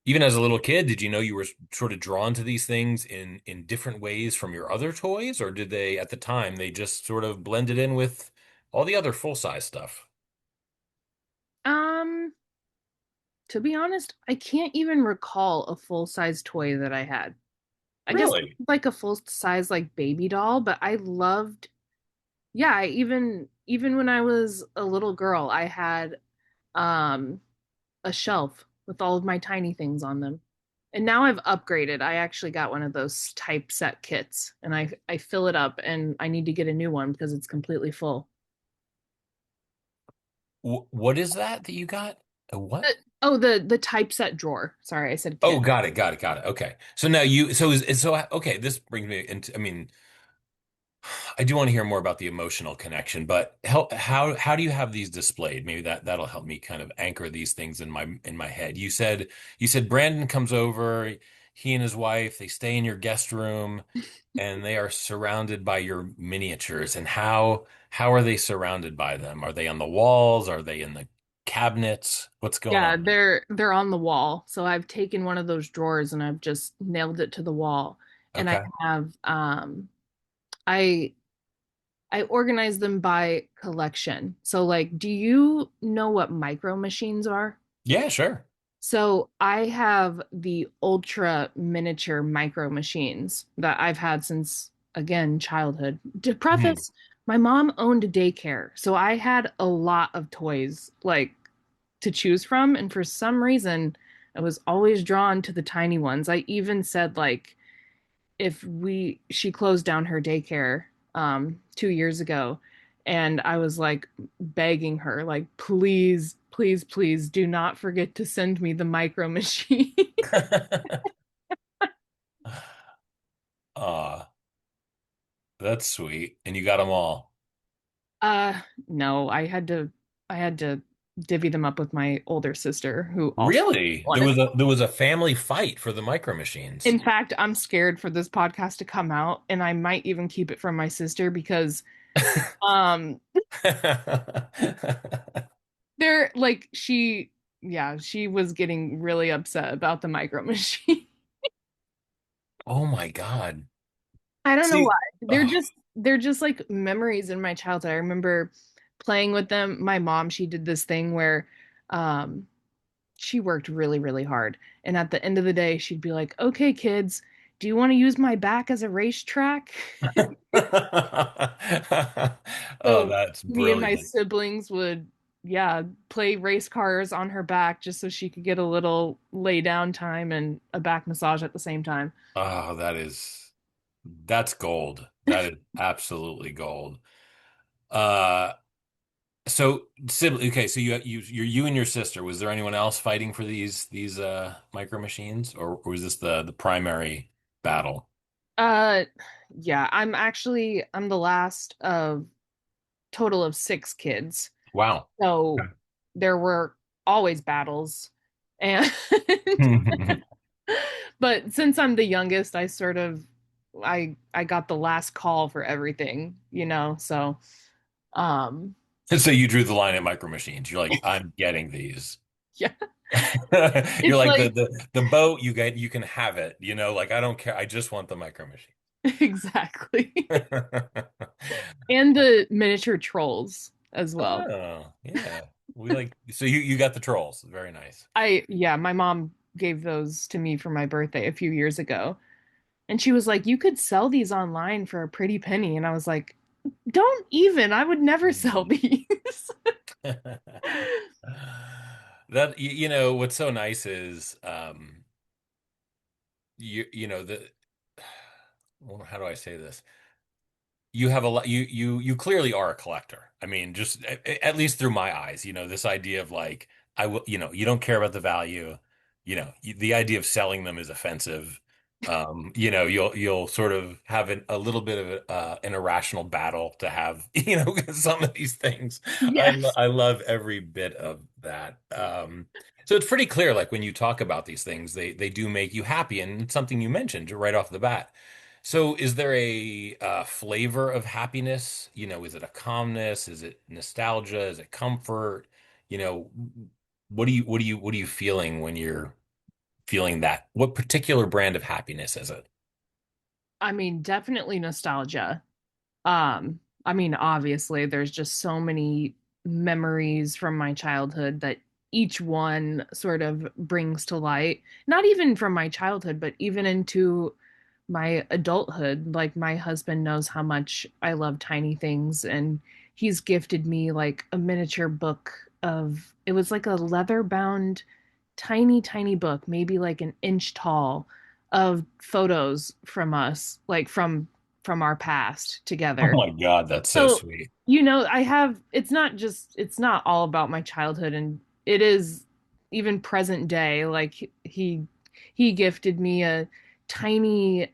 Speaker 1: even as a little kid, did you know you were sort of drawn to these things in different ways from your other toys, or did they at the time they just sort of blended in with all the other full-size stuff?
Speaker 2: Um, to be honest, I can't even recall a full-size toy that I had. I guess
Speaker 1: Really?
Speaker 2: like a full-size like baby doll, but I loved, yeah, even when I was a little girl, I had um a shelf with all of my tiny things on them. And now I've upgraded. I actually got one of those typeset kits, and I fill it up, and I need to get a new one because it's completely full.
Speaker 1: What is that you got? A
Speaker 2: Uh,
Speaker 1: what?
Speaker 2: oh, the typeset drawer. Sorry, I said
Speaker 1: Oh,
Speaker 2: kit.
Speaker 1: got it, got it, got it. Okay. So now okay, this brings me into, I mean, I do want to hear more about the emotional connection, but how do you have these displayed? Maybe that'll help me kind of anchor these things in my head. You said Brandon comes over, he and his wife, they stay in your guest room and they are surrounded by your miniatures. And how are they surrounded by them? Are they on the walls? Are they in the cabinets? What's going
Speaker 2: Yeah,
Speaker 1: on?
Speaker 2: they're on the wall. So I've taken one of those drawers and I've just nailed it to the wall. And I
Speaker 1: Okay.
Speaker 2: have I I organize them by collection. So like, do you know what micro machines are?
Speaker 1: Yeah, sure.
Speaker 2: So I have the ultra miniature micro machines that I've had since, again, childhood. To
Speaker 1: Hmm.
Speaker 2: preface, my mom owned a daycare, so I had a lot of toys like to choose from, and for some reason, I was always drawn to the tiny ones. I even said like if we she closed down her daycare 2 years ago, and I was like begging her like please please please do not forget to send me the micro machine.
Speaker 1: Ah, that's sweet. And you got them all.
Speaker 2: uh no, I had to divvy them up with my older sister who also
Speaker 1: Really? There
Speaker 2: wanted.
Speaker 1: was a family fight for the micro machines.
Speaker 2: In fact, I'm scared for this podcast to come out, and I might even keep it from my sister because um they're like yeah, she was getting really upset about the micro machine.
Speaker 1: Oh my God.
Speaker 2: I don't know why.
Speaker 1: See, oh,
Speaker 2: They're just like memories in my childhood. I remember playing with them. My mom, she did this thing where um she worked really, really hard. And at the end of the day, she'd be like, "Okay, kids, do you want to use my back as a racetrack?"
Speaker 1: oh,
Speaker 2: So
Speaker 1: that's
Speaker 2: me and my
Speaker 1: brilliant.
Speaker 2: siblings would, yeah, play race cars on her back just so she could get a little lay down time and a back massage at the same time.
Speaker 1: Oh, that's gold. That is absolutely gold. Uh, okay, so you and your sister, was there anyone else fighting for these micro machines, or was this the primary battle?
Speaker 2: Uh, yeah, I'm the last of total of six kids.
Speaker 1: Wow.
Speaker 2: So there were always battles. And but since I'm the youngest, I sort of I got the last call for everything, you know. So um
Speaker 1: So you drew the line at micro machines. You're like, I'm getting these.
Speaker 2: yeah.
Speaker 1: You're
Speaker 2: It's
Speaker 1: like
Speaker 2: like
Speaker 1: the boat you get, you can have it, like I don't care. I just want the micro machine.
Speaker 2: Exactly. And the miniature trolls as well.
Speaker 1: Oh, yeah. We like so you got the trolls. Very nice.
Speaker 2: Yeah, my mom gave those to me for my birthday a few years ago. And she was like, "You could sell these online for a pretty penny." And I was like, "Don't even. I would never sell
Speaker 1: Mm.
Speaker 2: these."
Speaker 1: That you know what's so nice is you know the well, how do I say this? You have a lot you clearly are a collector. I mean, just at least through my eyes, you know, this idea of like I will, you know, you don't care about the value, you know, the idea of selling them is offensive. You know, you'll sort of have a little bit of an irrational battle to have, you know, some of these things.
Speaker 2: Yes.
Speaker 1: I love every bit of that. So it's pretty clear, like when you talk about these things, they do make you happy, and it's something you mentioned right off the bat. So, is there a flavor of happiness? You know, is it a calmness? Is it nostalgia? Is it comfort? You know, what are you feeling when you're feeling that? What particular brand of happiness is it?
Speaker 2: I mean, definitely nostalgia. I mean, obviously, there's just so many memories from my childhood that each one sort of brings to light. Not even from my childhood, but even into my adulthood. Like, my husband knows how much I love tiny things, and he's gifted me like a miniature book of, it was like a leather bound, tiny, tiny book, maybe like an inch tall, of photos from us, like from our past
Speaker 1: Oh
Speaker 2: together.
Speaker 1: my God, that's so
Speaker 2: So,
Speaker 1: sweet.
Speaker 2: I have, it's not all about my childhood, and it is even present day. Like he gifted me a tiny,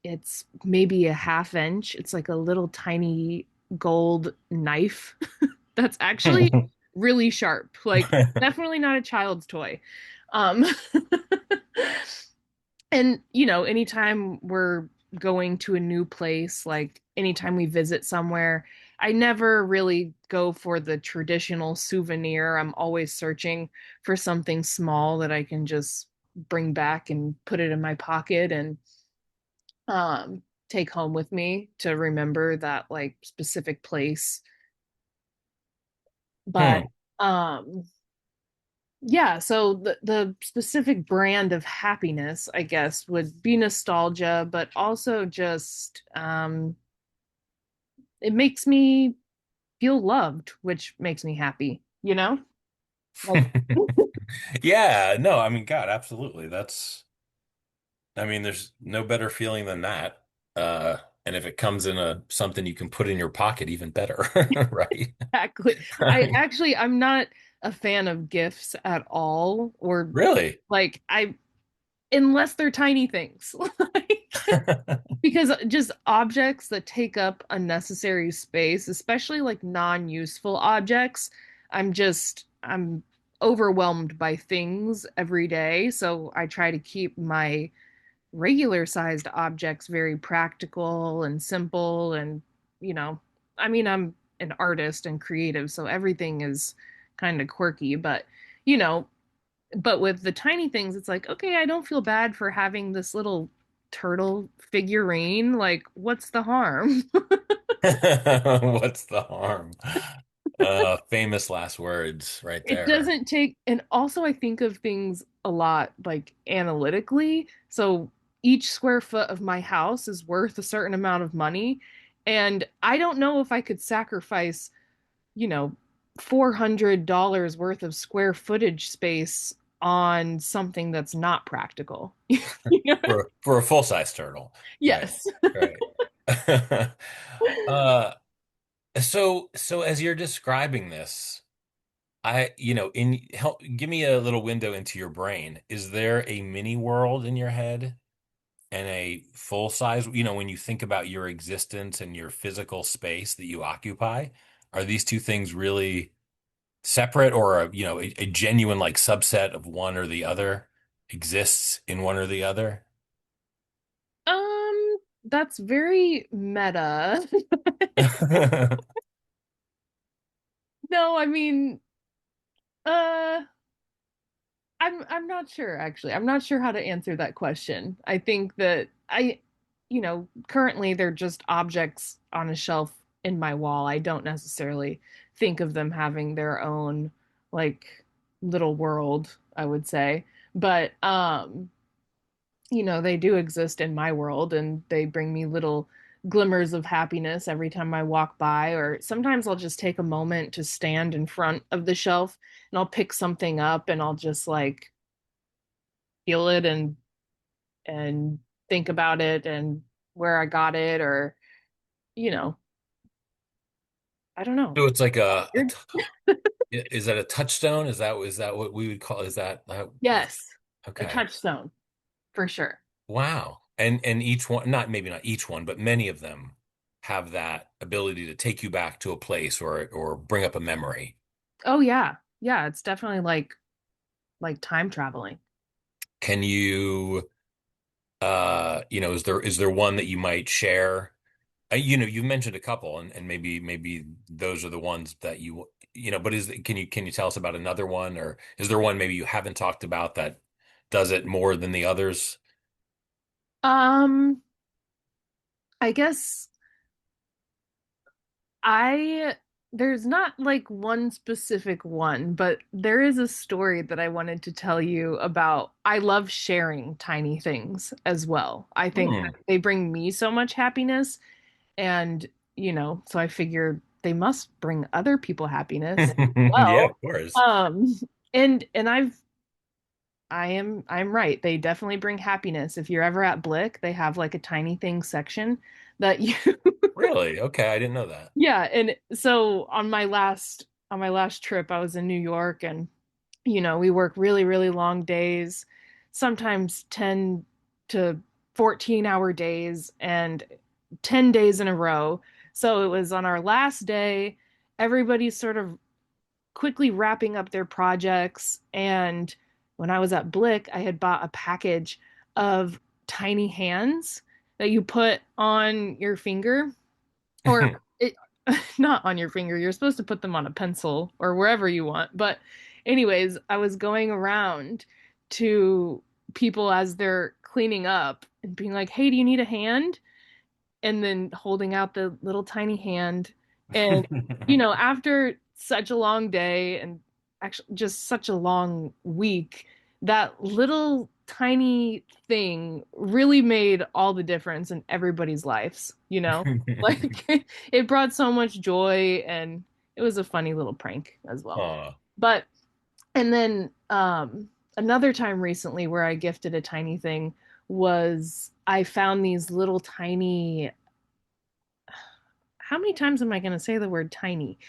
Speaker 2: it's maybe a half inch. It's like a little tiny gold knife that's actually really sharp. Like, definitely not a child's toy. Um And, anytime we're going to a new place, like anytime we visit somewhere, I never really go for the traditional souvenir. I'm always searching for something small that I can just bring back and put it in my pocket and take home with me to remember that like specific place. But
Speaker 1: Hmm.
Speaker 2: um yeah, so the specific brand of happiness, I guess, would be nostalgia, but also just it makes me feel loved, which makes me happy, you know? Like,
Speaker 1: Yeah, no, I mean, God, absolutely. I mean, there's no better feeling than that. And if it comes in a something you can put in your pocket, even better, right?
Speaker 2: exactly. I actually, I'm not a fan of gifts at all, or
Speaker 1: Really?
Speaker 2: like unless they're tiny things. Like, because just objects that take up unnecessary space, especially like non-useful objects, I'm overwhelmed by things every day, so I try to keep my regular sized objects very practical and simple. And you know I mean, I'm an artist and creative, so everything is kind of quirky, but you know but with the tiny things, it's like, okay, I don't feel bad for having this little turtle figurine. Like, what's the harm?
Speaker 1: What's the harm? Famous last words right
Speaker 2: It
Speaker 1: there.
Speaker 2: doesn't take, and also I think of things a lot like analytically. So each square foot of my house is worth a certain amount of money. And I don't know if I could sacrifice, you know, $400 worth of square footage space on something that's not practical. You know?
Speaker 1: For a full-size turtle. Right.
Speaker 2: Yes.
Speaker 1: Right. Uh, so as you're describing this, you know, in help give me a little window into your brain. Is there a mini world in your head and a full size, you know, when you think about your existence and your physical space that you occupy, are these two things really separate or you know, a genuine like subset of one or the other exists in one or the other?
Speaker 2: That's very meta. No, I mean, uh, I'm not sure actually. I'm not sure how to answer that question. I think that currently they're just objects on a shelf in my wall. I don't necessarily think of them having their own like little world, I would say. But they do exist in my world and they bring me little glimmers of happiness every time I walk by. Or sometimes I'll just take a moment to stand in front of the shelf and I'll pick something up and I'll just like feel it and think about it and where I got it, or you know, I don't know.
Speaker 1: So it's like
Speaker 2: Weird.
Speaker 1: is that a touchstone? Is that what we would call, is that
Speaker 2: Yes, a
Speaker 1: okay.
Speaker 2: touchstone for sure.
Speaker 1: Wow. And each one, not maybe not each one, but many of them have that ability to take you back to a place or bring up a memory.
Speaker 2: Oh yeah. Yeah, it's definitely like time traveling.
Speaker 1: Can you is there one that you might share? You've mentioned a couple, and maybe those are the ones that but can you tell us about another one, or is there one maybe you haven't talked about that does it more than the others?
Speaker 2: Um, I guess I there's not like one specific one, but there is a story that I wanted to tell you about. I love sharing tiny things as well. I think
Speaker 1: Hmm.
Speaker 2: that they bring me so much happiness, and so I figured they must bring other people happiness as
Speaker 1: Yeah,
Speaker 2: well.
Speaker 1: of course.
Speaker 2: Um, and I'm right. They definitely bring happiness. If you're ever at Blick, they have like a tiny things section that you
Speaker 1: Really? Okay, I didn't know that.
Speaker 2: yeah, and so on my last trip, I was in New York and we work really, really long days, sometimes 10 to 14-hour days and 10 days in a row. So it was on our last day, everybody's sort of quickly wrapping up their projects. And when I was at Blick, I had bought a package of tiny hands that you put on your finger, or it not on your finger. You're supposed to put them on a pencil or wherever you want. But anyways, I was going around to people as they're cleaning up and being like, "Hey, do you need a hand?" And then holding out the little tiny hand. And, after such a long day and actually just such a long week, that little tiny thing really made all the difference in everybody's lives, you know? Like it brought so much joy and it was a funny little prank as well.
Speaker 1: Aw.
Speaker 2: But and then another time recently where I gifted a tiny thing was I found these little tiny, how many times am I going to say the word tiny?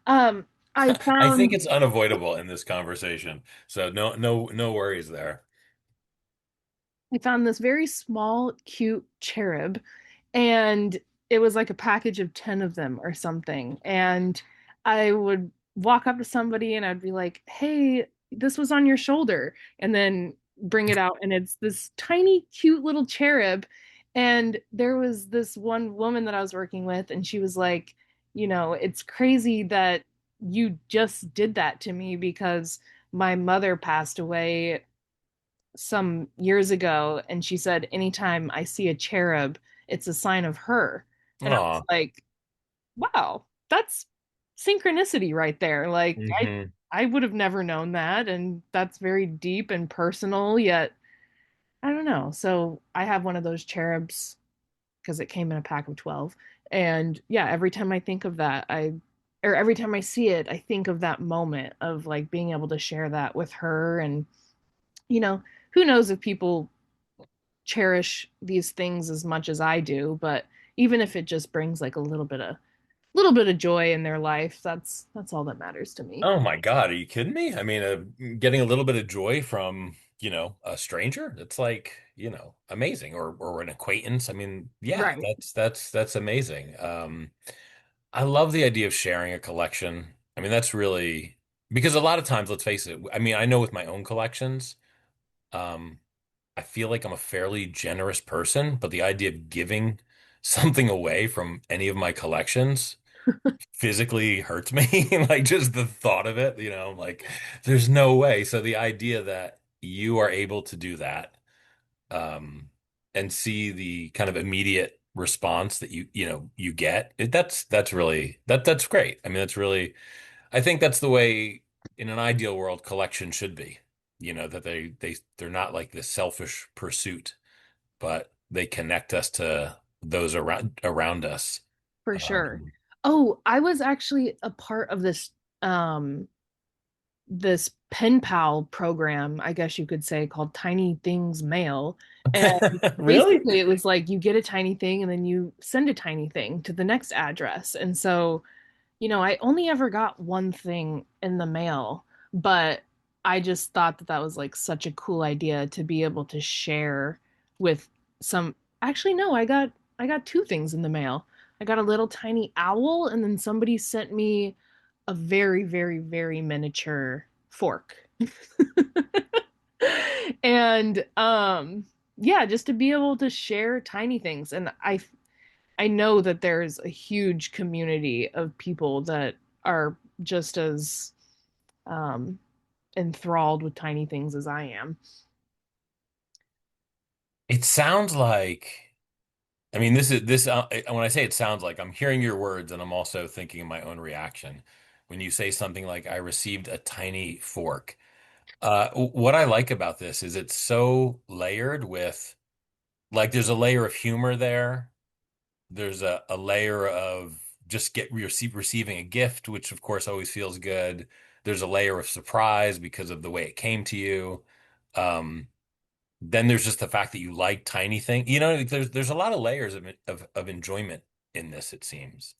Speaker 2: Um, I
Speaker 1: I think
Speaker 2: found
Speaker 1: it's unavoidable in this conversation. So no worries there.
Speaker 2: I found this very small, cute cherub, and it was like a package of 10 of them or something. And I would walk up to somebody and I'd be like, "Hey, this was on your shoulder." And then bring it out, and it's this tiny, cute little cherub. And there was this one woman that I was working with, and she was like, "It's crazy that you just did that to me because my mother passed away some years ago, and she said anytime I see a cherub, it's a sign of her." And I was
Speaker 1: Aw.
Speaker 2: like, wow, that's synchronicity right there. Like
Speaker 1: Hmm.
Speaker 2: I would have never known that, and that's very deep and personal, yet I don't know. So I have one of those cherubs because it came in a pack of 12. And yeah, every time I think of that, or every time I see it, I think of that moment of like being able to share that with her. And, you know, who knows if people cherish these things as much as I do, but even if it just brings like a little bit of joy in their life, that's all that matters to me.
Speaker 1: Oh my God, are you kidding me? I mean, getting a little bit of joy from, a stranger, it's like, amazing. Or an acquaintance. I mean, yeah,
Speaker 2: Right.
Speaker 1: that's amazing. I love the idea of sharing a collection. I mean, that's really because a lot of times, let's face it, I mean, I know with my own collections, um, I feel like I'm a fairly generous person, but the idea of giving something away from any of my collections physically hurts me. Like just the thought of it, like there's no way. So the idea that you are able to do that, um, and see the kind of immediate response that you get. That's really that's great. I mean, that's really I think that's the way in an ideal world collection should be. That they're not like this selfish pursuit, but they connect us to those around us.
Speaker 2: For sure.
Speaker 1: Um,
Speaker 2: Oh, I was actually a part of um this pen pal program, I guess you could say, called Tiny Things Mail. And
Speaker 1: really?
Speaker 2: basically it was like you get a tiny thing and then you send a tiny thing to the next address. And so I only ever got one thing in the mail, but I just thought that that was like such a cool idea to be able to share with some. Actually, no, I got two things in the mail. I got a little tiny owl, and then somebody sent me a very, very, very miniature fork. And yeah, just to be able to share tiny things. And I know that there's a huge community of people that are just as um, enthralled with tiny things as I am.
Speaker 1: It sounds like, I mean, this when I say it sounds like, I'm hearing your words and I'm also thinking of my own reaction. When you say something like, I received a tiny fork. What I like about this is it's so layered with, like, there's a layer of humor there. There's a layer of just receiving a gift, which of course always feels good. There's a layer of surprise because of the way it came to you. Um, then there's just the fact that you like tiny things. There's a lot of layers of enjoyment in this, it seems.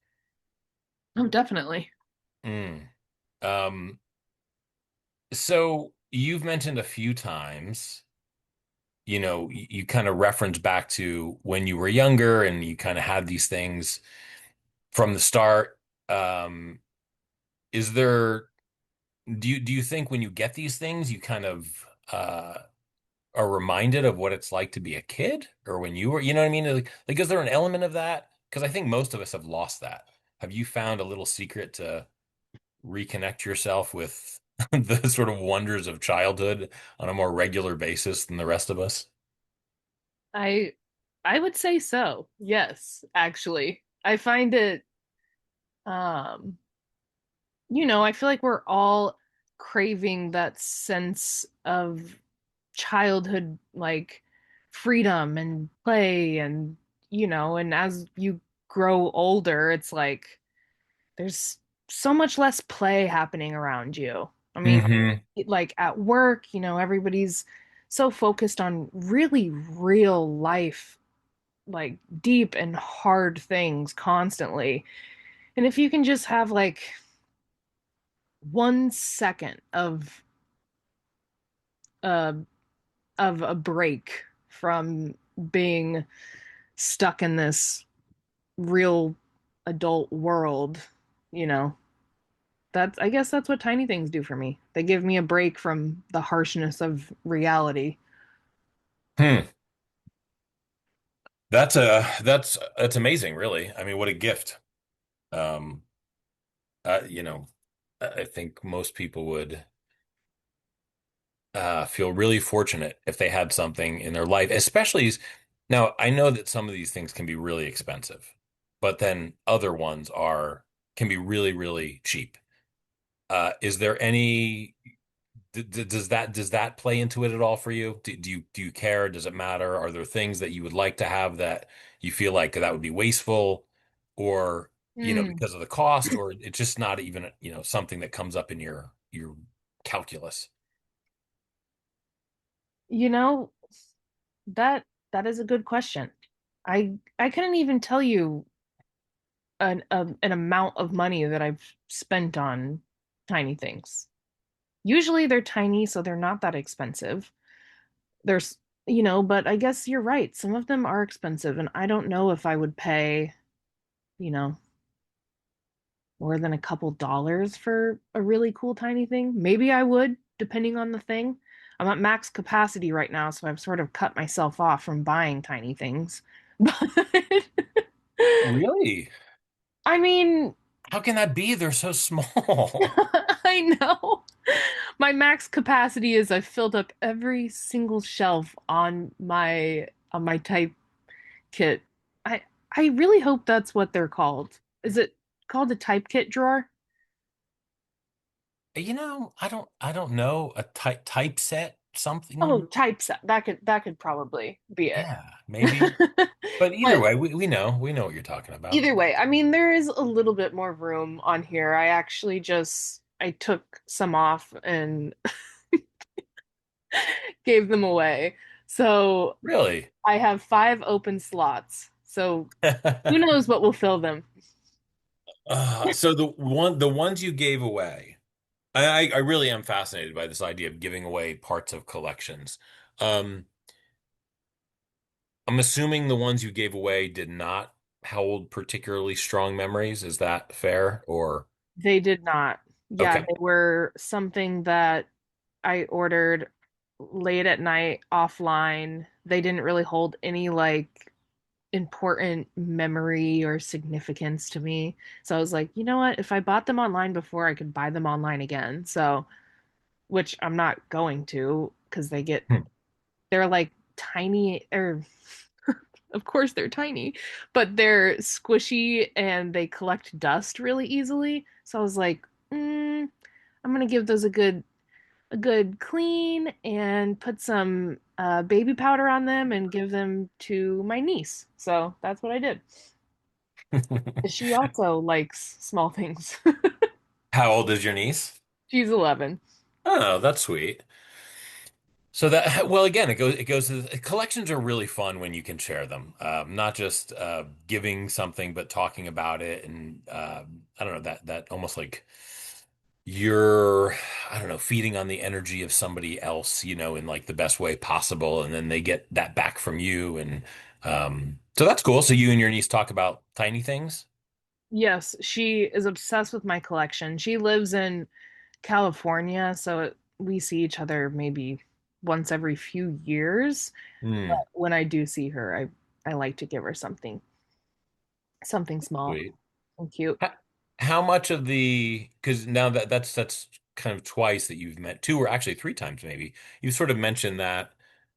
Speaker 2: Oh, definitely.
Speaker 1: Mm. Um, so you've mentioned a few times, you kind of reference back to when you were younger and you kind of had these things from the start. Um, is there, do you think when you get these things, you kind of are reminded of what it's like to be a kid or when you were, you know what I mean? Like, is there an element of that? Because I think most of us have lost that. Have you found a little secret to reconnect yourself with the sort of wonders of childhood on a more regular basis than the rest of us?
Speaker 2: I I would say so. Yes, actually. I find it um I feel like we're all craving that sense of childhood, like freedom and play, and as you grow older, it's like there's so much less play happening around you. I mean,
Speaker 1: Hmm.
Speaker 2: like at work, everybody's so focused on really real life, like deep and hard things constantly. And if you can just have like 1 second uh of a break from being stuck in this real adult world, you know, I guess that's what tiny things do for me. They give me a break from the harshness of reality.
Speaker 1: Hmm. That's amazing, really. I mean, what a gift. Um, you know, I think most people would feel really fortunate if they had something in their life, especially now. I know that some of these things can be really expensive, but then other ones can be really, really cheap. Is there any does that play into it at all for you? Do you care? Does it matter? Are there things that you would like to have that you feel like that would be wasteful, or
Speaker 2: Hmm.
Speaker 1: because of the cost, or it's just not even something that comes up in your calculus?
Speaker 2: You know, that that is a good question. I couldn't even tell you an amount of money that I've spent on tiny things. Usually they're tiny, so they're not that expensive. There's, but I guess you're right. Some of them are expensive, and I don't know if I would pay, you know, more than a couple dollars for a really cool tiny thing. Maybe I would, depending on the thing. I'm at max capacity right now, so I've sort of cut myself off from buying tiny things. But
Speaker 1: Really?
Speaker 2: I mean,
Speaker 1: How can that be? They're so small.
Speaker 2: I know. My max capacity is I've filled up every single shelf on my on my type kit. I I really hope that's what they're called. Is it called a type kit drawer?
Speaker 1: I don't know a typeset
Speaker 2: Oh,
Speaker 1: something.
Speaker 2: typeset. That could probably be it.
Speaker 1: Yeah, maybe. But either
Speaker 2: But
Speaker 1: way, we know what you're talking about.
Speaker 2: either way, I mean, there is a little bit more room on here. I actually just I took some off and gave them away. So
Speaker 1: Really?
Speaker 2: I have 5 open slots. So who knows what will fill them?
Speaker 1: So the ones you gave away, I really am fascinated by this idea of giving away parts of collections. Um, I'm assuming the ones you gave away did not hold particularly strong memories. Is that fair? Or
Speaker 2: They did not. Yeah,
Speaker 1: okay.
Speaker 2: they were something that I ordered late at night offline. They didn't really hold any like important memory or significance to me. So I was like, you know what? If I bought them online before, I could buy them online again. So, which I'm not going to because
Speaker 1: Hmm.
Speaker 2: they're like tiny, or of course they're tiny, but they're squishy and they collect dust really easily. So I was like, I'm gonna give those a good clean and put some baby powder on them and give them to my niece. So that's what I did. She also likes small things.
Speaker 1: How old is your niece?
Speaker 2: She's 11.
Speaker 1: Oh, that's sweet. So that well, again, it goes to collections are really fun when you can share them. Not just giving something, but talking about it, and I don't know that almost like you're I don't know feeding on the energy of somebody else, in like the best way possible, and then they get that back from you, and so that's cool. So you and your niece talk about tiny things.
Speaker 2: Yes, she is obsessed with my collection. She lives in California, so we see each other maybe once every few years.
Speaker 1: Hmm,
Speaker 2: But when I do see her, I like to give her something small
Speaker 1: sweet.
Speaker 2: and cute.
Speaker 1: How much of the, because now that's kind of twice that you've met, two or actually three times maybe, you've sort of mentioned that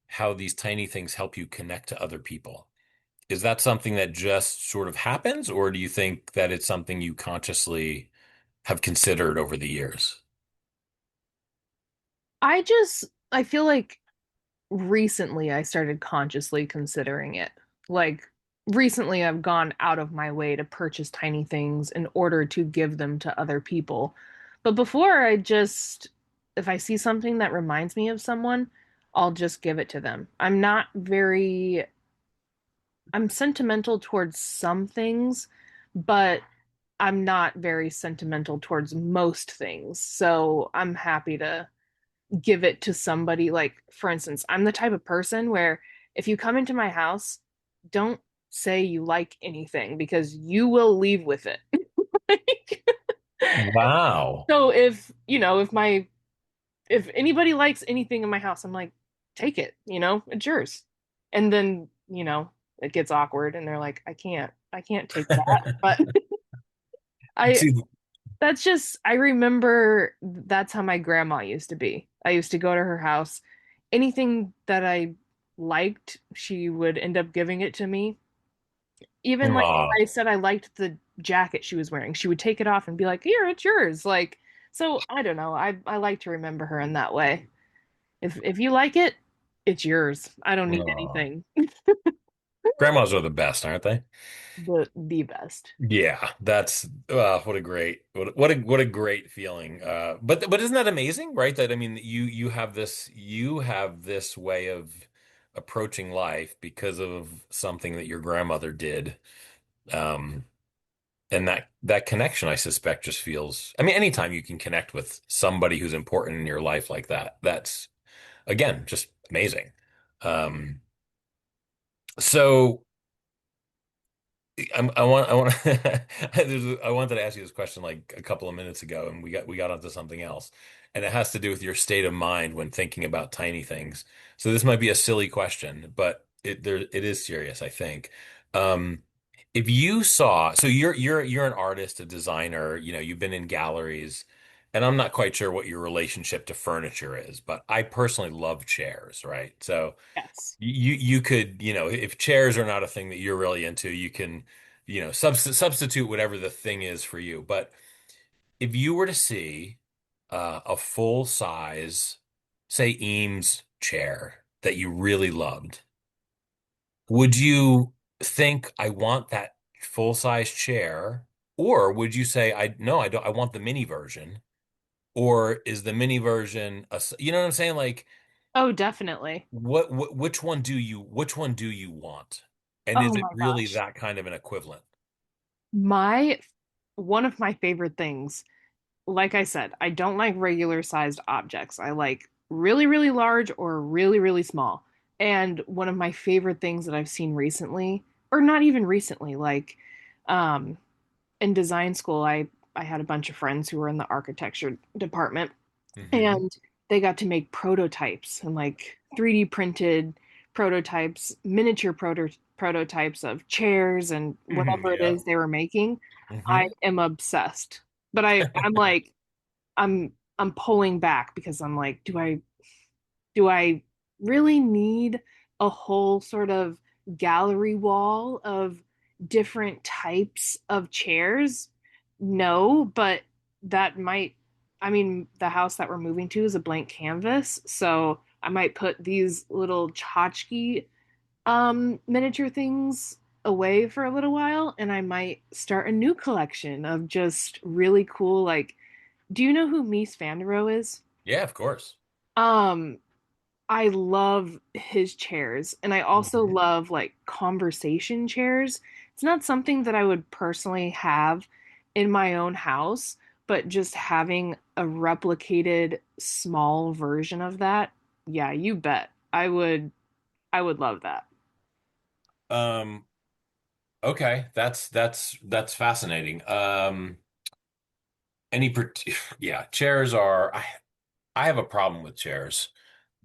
Speaker 1: how these tiny things help you connect to other people. Is that something that just sort of happens, or do you think that it's something you consciously have considered over the years?
Speaker 2: I feel like recently I started consciously considering it. Like recently I've gone out of my way to purchase tiny things in order to give them to other people. But before if I see something that reminds me of someone, I'll just give it to them. I'm sentimental towards some things, but I'm not very sentimental towards most things. So I'm happy to give it to somebody. Like, for instance, I'm the type of person where if you come into my house, don't say you like anything because you will leave with it. Like,
Speaker 1: Wow.
Speaker 2: so if anybody likes anything in my house, I'm like, take it, it's yours. And then, it gets awkward and they're like, I can't take that. But I
Speaker 1: See,
Speaker 2: I remember that's how my grandma used to be. I used to go to her house. Anything that I liked, she would end up giving it to me. Even like if
Speaker 1: aw,
Speaker 2: I said I liked the jacket she was wearing, she would take it off and be like, "Here, it's yours." Like, so I don't know. I like to remember her in that way. If you like it, it's yours. I don't need
Speaker 1: aw.
Speaker 2: anything.
Speaker 1: Grandmas are the best, aren't they?
Speaker 2: The best.
Speaker 1: Yeah, that's what a great what a great feeling. But isn't that amazing, right? That I mean, you have this way of approaching life because of something that your grandmother did. Um, and that connection, I suspect, just feels. I mean, anytime you can connect with somebody who's important in your life like that, that's again just amazing. Um, so. I want I wanted to ask you this question like a couple of minutes ago, and we got onto something else, and it has to do with your state of mind when thinking about tiny things. So this might be a silly question, but it is serious, I think. Um, if you saw, so you're an artist, a designer, you've been in galleries. and I'm not quite sure what your relationship to furniture is, but I personally love chairs, right? So
Speaker 2: Yes.
Speaker 1: you could, if chairs are not a thing that you're really into, you can, substitute whatever the thing is for you. But if you were to see a full size, say Eames chair that you really loved, would you think I want that full size chair? Or would you say I no, I don't, I want the mini version? Or is the mini version you know what I'm saying? Like
Speaker 2: Oh, definitely.
Speaker 1: which one do you want? And
Speaker 2: Oh
Speaker 1: is it
Speaker 2: my
Speaker 1: really
Speaker 2: gosh.
Speaker 1: that kind of an equivalent?
Speaker 2: My One of my favorite things, like I said, I don't like regular sized objects. I like really, really large or really, really small. And one of my favorite things that I've seen recently, or not even recently, like um, in design school, I had a bunch of friends who were in the architecture department,
Speaker 1: Hmm.
Speaker 2: and they got to make prototypes and like 3D printed prototypes, prototypes of chairs and
Speaker 1: Hmm.
Speaker 2: whatever it
Speaker 1: Yeah.
Speaker 2: is they were making. I
Speaker 1: Hmm.
Speaker 2: am obsessed. But I'm like I'm pulling back because I'm like, do I really need a whole sort of gallery wall of different types of chairs? No, but that might, I mean, the house that we're moving to is a blank canvas, so I might put these little tchotchke miniature things away for a little while, and I might start a new collection of just really cool, like, do you know who Mies van der Rohe is?
Speaker 1: Yeah, of course.
Speaker 2: Um, I love his chairs, and I also
Speaker 1: Hmm.
Speaker 2: love like conversation chairs. It's not something that I would personally have in my own house, but just having a replicated small version of that, yeah, you bet. I would love that.
Speaker 1: Um, okay, that's fascinating. Yeah, chairs are I have a problem with chairs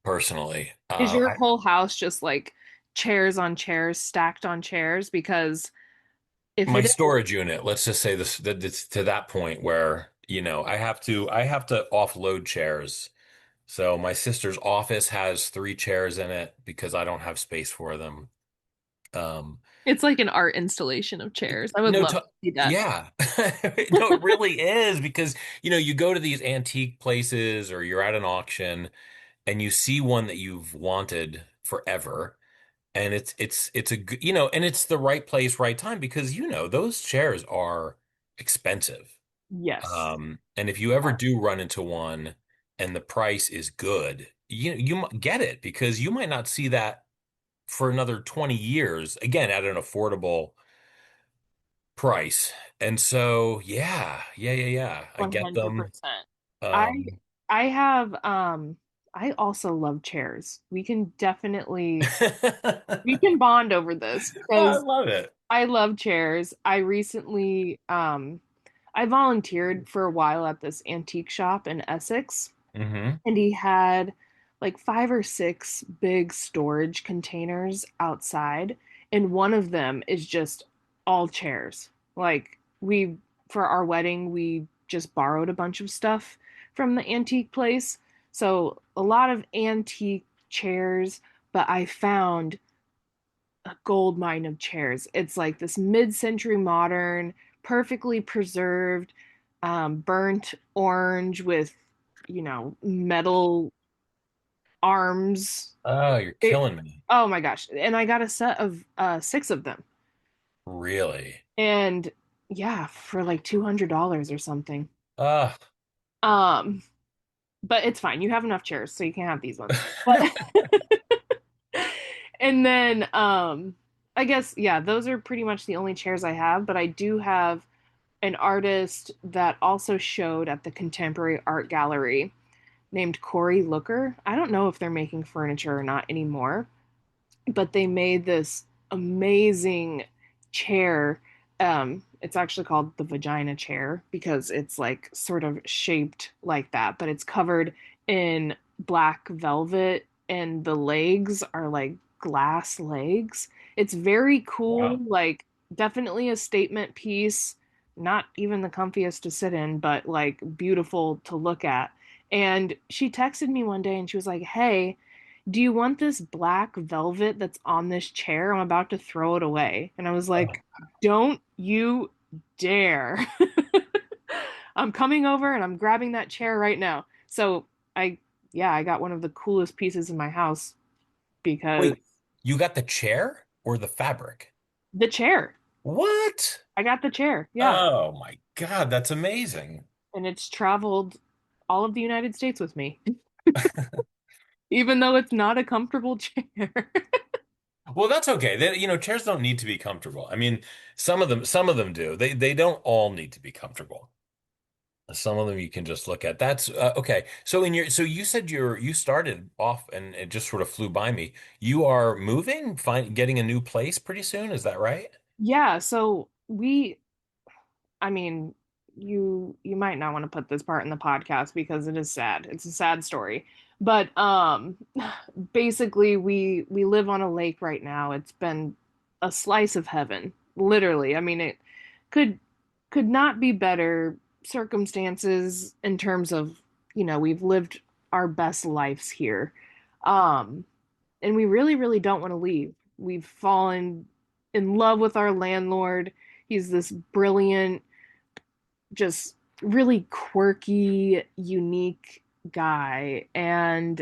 Speaker 1: personally.
Speaker 2: Is your whole house just like chairs on chairs stacked on chairs? Because if
Speaker 1: My
Speaker 2: it is,
Speaker 1: storage unit, let's just say this that it's to that point where, I have to offload chairs. So my sister's office has three chairs in it because I don't have space for them. Um,
Speaker 2: it's like an art installation of chairs. I would
Speaker 1: no,
Speaker 2: love to see that.
Speaker 1: yeah. No, it really is because, you go to these antique places or you're at an auction and you see one that you've wanted forever. And it's a good, and it's the right place, right time because those chairs are expensive.
Speaker 2: Yes.
Speaker 1: And if you ever do run into one and the price is good, you might get it because you might not see that for another 20 years, again, at an affordable price. And so, yeah, yeah, yeah, yeah. I get them.
Speaker 2: 100%. I
Speaker 1: Um,
Speaker 2: I have I also love chairs. We can bond over this
Speaker 1: I
Speaker 2: because
Speaker 1: love it.
Speaker 2: I love chairs. I recently I volunteered for a while at this antique shop in Essex,
Speaker 1: Hmm.
Speaker 2: and he had like five or six big storage containers outside, and one of them is just all chairs. Like for our wedding, we just borrowed a bunch of stuff from the antique place. So a lot of antique chairs, but I found a gold mine of chairs. It's like this mid-century modern, perfectly preserved, burnt orange with, metal arms.
Speaker 1: Oh, you're
Speaker 2: It,
Speaker 1: killing me.
Speaker 2: oh my gosh. And I got a set of six of them.
Speaker 1: Really?
Speaker 2: And yeah, for like $200 or something.
Speaker 1: Ah.
Speaker 2: Um, but it's fine. You have enough chairs, so you can have these ones. But and then I guess yeah, those are pretty much the only chairs I have, but I do have an artist that also showed at the Contemporary Art Gallery named Corey Looker. I don't know if they're making furniture or not anymore, but they made this amazing chair. It's actually called the vagina chair because it's like sort of shaped like that, but it's covered in black velvet and the legs are like glass legs. It's very cool,
Speaker 1: Wow.
Speaker 2: like definitely a statement piece. not even the comfiest to sit in, but like beautiful to look at. And she texted me one day and she was like, "Hey, do you want this black velvet that's on this chair? I'm about to throw it away." And I was like, "Don't you dare." I'm coming over and I'm grabbing that chair right now. So I, yeah, I got one of the coolest pieces in my house because
Speaker 1: Wait, you got the chair or the fabric?
Speaker 2: the chair.
Speaker 1: What?
Speaker 2: I got the chair. Yeah.
Speaker 1: Oh my God, that's amazing.
Speaker 2: And it's traveled all of the United States with me, even though it's not a comfortable chair.
Speaker 1: Well, that's okay. Chairs don't need to be comfortable. I mean, some of them do. They don't all need to be comfortable. Some of them you can just look at. That's okay. So you said you started off and it just sort of flew by me. You are moving, getting a new place pretty soon, is that right?
Speaker 2: Yeah, so I mean, you might not want to put this part in the podcast because it is sad. It's a sad story. But basically we live on a lake right now. It's been a slice of heaven, literally. I mean, it could could not be better circumstances in terms of, we've lived our best lives here. Um and we really, really don't want to leave. We've fallen in love with our landlord. He's this brilliant, just really quirky, unique guy. And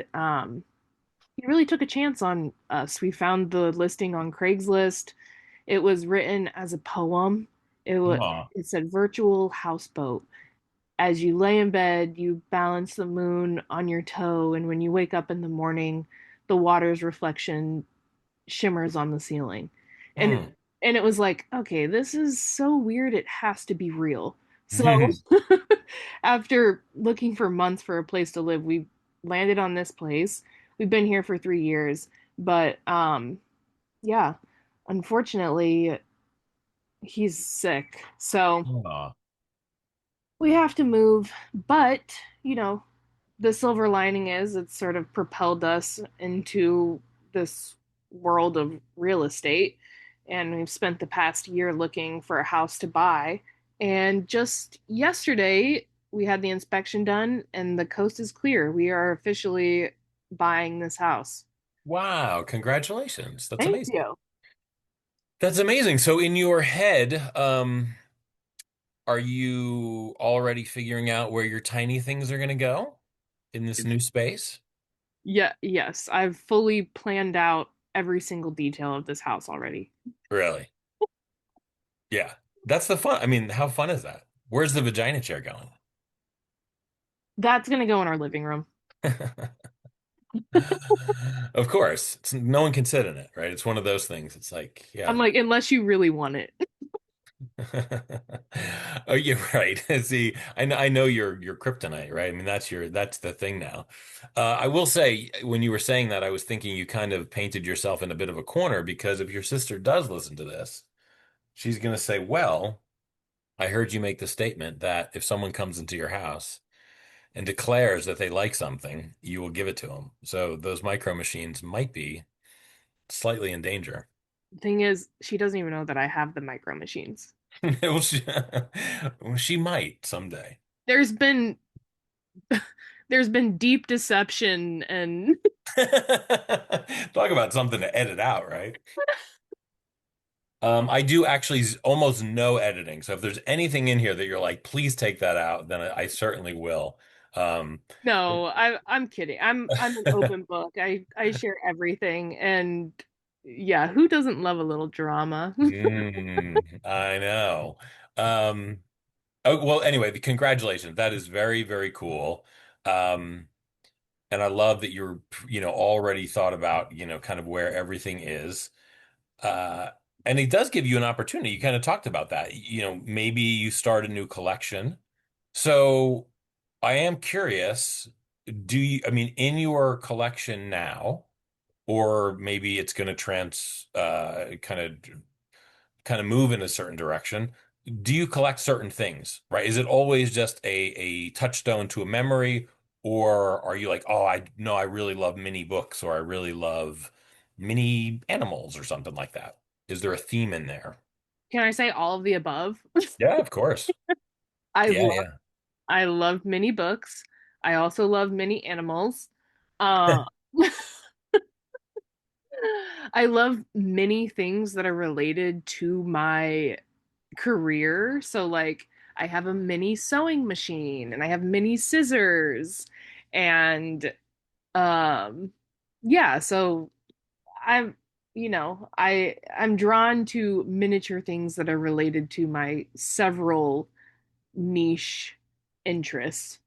Speaker 2: he really took a chance on us. We found the listing on Craigslist. It was written as a poem.
Speaker 1: Aw.
Speaker 2: It said virtual houseboat. As you lay in bed, you balance the moon on your toe, and when you wake up in the morning, the water's reflection shimmers on the ceiling. And
Speaker 1: Mm.
Speaker 2: and it was like, okay, this is so weird it has to be real. So after looking for months for a place to live, we landed on this place. We've been here for 3 years, but yeah, unfortunately he's sick. So
Speaker 1: Aw.
Speaker 2: we have to move, but the silver lining is it's sort of propelled us into this world of real estate. And we've spent the past year looking for a house to buy. And just yesterday, we had the inspection done, and the coast is clear. We are officially buying this house.
Speaker 1: Wow, congratulations. That's
Speaker 2: Thank
Speaker 1: amazing.
Speaker 2: you.
Speaker 1: That's amazing. So in your head, are you already figuring out where your tiny things are going to go in this new space?
Speaker 2: Yeah, yes, I've fully planned out every single detail of this house already.
Speaker 1: Really? Yeah. That's the fun. I mean, how fun is that? Where's the vagina chair going?
Speaker 2: That's going to go in our living room.
Speaker 1: Of course. No one can sit in it, right? It's one of those things. It's like,
Speaker 2: I'm
Speaker 1: yeah.
Speaker 2: like, unless you really want it.
Speaker 1: Oh, you're right. See, I know your kryptonite, right? I mean, that's the thing now. I will say, when you were saying that, I was thinking you kind of painted yourself in a bit of a corner because if your sister does listen to this, she's going to say, "Well, I heard you make the statement that if someone comes into your house and declares that they like something, you will give it to them." So those micro machines might be slightly in danger.
Speaker 2: Thing is, she doesn't even know that I have the micro machines.
Speaker 1: Well, she might someday.
Speaker 2: There's been there's been deep deception and
Speaker 1: Talk about something to edit out, right? I do actually almost no editing. So if there's anything in here that you're like, please take that out, then I certainly will. Um,
Speaker 2: no, I'm kidding. I'm an open book. I share everything, and yeah, who doesn't love a little drama?
Speaker 1: I know. Um, well, anyway, congratulations. That is very, very cool. Um, and I love that you're already thought about, kind of where everything is. Uh, and it does give you an opportunity. You kind of talked about that. Maybe you start a new collection. So I am curious, I mean, in your collection now, or maybe it's going to kind of move in a certain direction. Do you collect certain things, right? Is it always just a touchstone to a memory, or are you like, oh, I know I really love mini books, or I really love mini animals, or something like that? Is there a theme in there?
Speaker 2: Can I say all of the above?
Speaker 1: Yeah, of course.
Speaker 2: I
Speaker 1: Yeah,
Speaker 2: love
Speaker 1: yeah.
Speaker 2: I love mini books. I also love mini animals. Uh I love many things that are related to my career. So like I have a mini sewing machine and I have mini scissors and um yeah, so I'm I'm drawn to miniature things that are related to my several niche interests.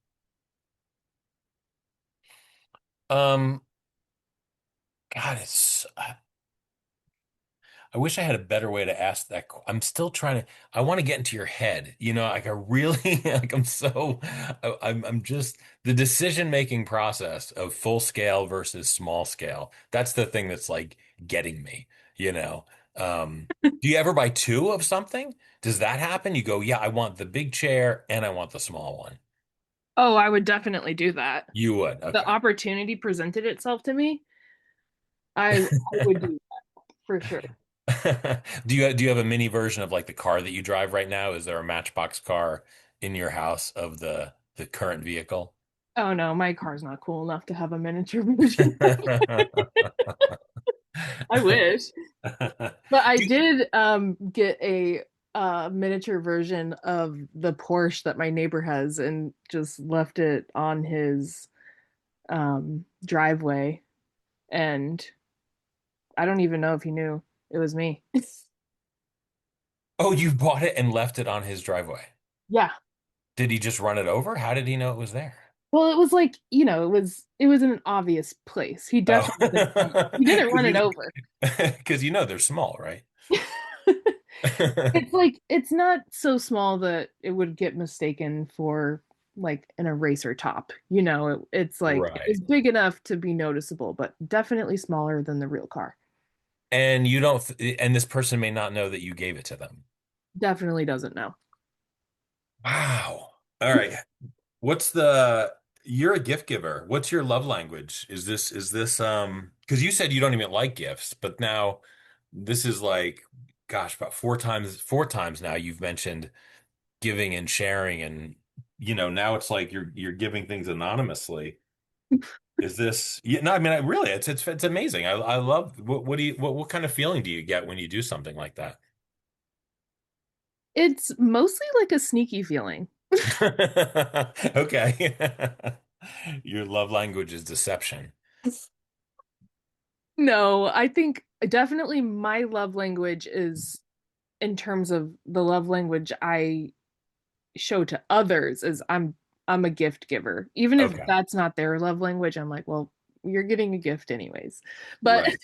Speaker 1: Um, God, I wish I had a better way to ask that. I'm still trying to. I want to get into your head. Like I really like. I'm just the decision-making process of full scale versus small scale. That's the thing that's like getting me. You know. Um, do you ever buy two of something? Does that happen? You go, yeah, I want the big chair and I want the small one.
Speaker 2: Oh, I would definitely do that.
Speaker 1: You would.
Speaker 2: The
Speaker 1: Okay.
Speaker 2: opportunity presented itself to me, I would do that for sure.
Speaker 1: Do you have a mini version of like the car that you drive right now? Is there a Matchbox car in your house of the current vehicle?
Speaker 2: Oh no, my car's not cool enough to have a miniature version. I wish. But I
Speaker 1: Do-
Speaker 2: did get a miniature version of the Porsche that my neighbor has and just left it on his driveway. And I don't even know if he knew it was me.
Speaker 1: oh, you bought it and left it on his driveway.
Speaker 2: Yeah.
Speaker 1: Did he just run it over? How did he know it was there?
Speaker 2: Well, it was like, it was in an obvious place. He
Speaker 1: Oh,
Speaker 2: definitely didn't. He didn't run it over.
Speaker 1: because they're small, right?
Speaker 2: It's like it's not so small that it would get mistaken for like an eraser top. It's like it
Speaker 1: Right.
Speaker 2: was big enough to be noticeable, but definitely smaller than the real car.
Speaker 1: And you don't, and this person may not know that you gave it to them.
Speaker 2: Definitely doesn't know.
Speaker 1: Wow. All right. What's the You're a gift giver. What's your love language? Is this because you said you don't even like gifts, but now this is like gosh, about four times now you've mentioned giving and sharing and now it's like you're giving things anonymously. Is this yeah, no, I mean really it's amazing. I love what do you what kind of feeling do you get when you do something like that?
Speaker 2: It's mostly like a sneaky feeling.
Speaker 1: Okay. Your love language is deception.
Speaker 2: No, I think definitely my love language is in terms of the love language I show to others is I'm a gift giver. Even if
Speaker 1: Okay.
Speaker 2: that's not their love language, I'm like, well, you're getting a gift anyways. But
Speaker 1: Right.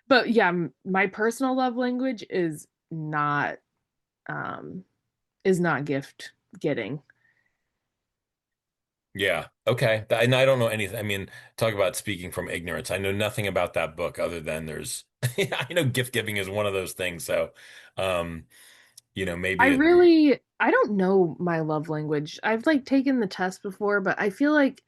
Speaker 2: but yeah, my personal love language um is not gift getting.
Speaker 1: Yeah. Okay. And I don't know anything. I mean, talk about speaking from ignorance. I know nothing about that book other than there's, I know gift giving is one of those things. So, um, maybe it,
Speaker 2: I don't know my love language. I've like taken the test before, but I feel like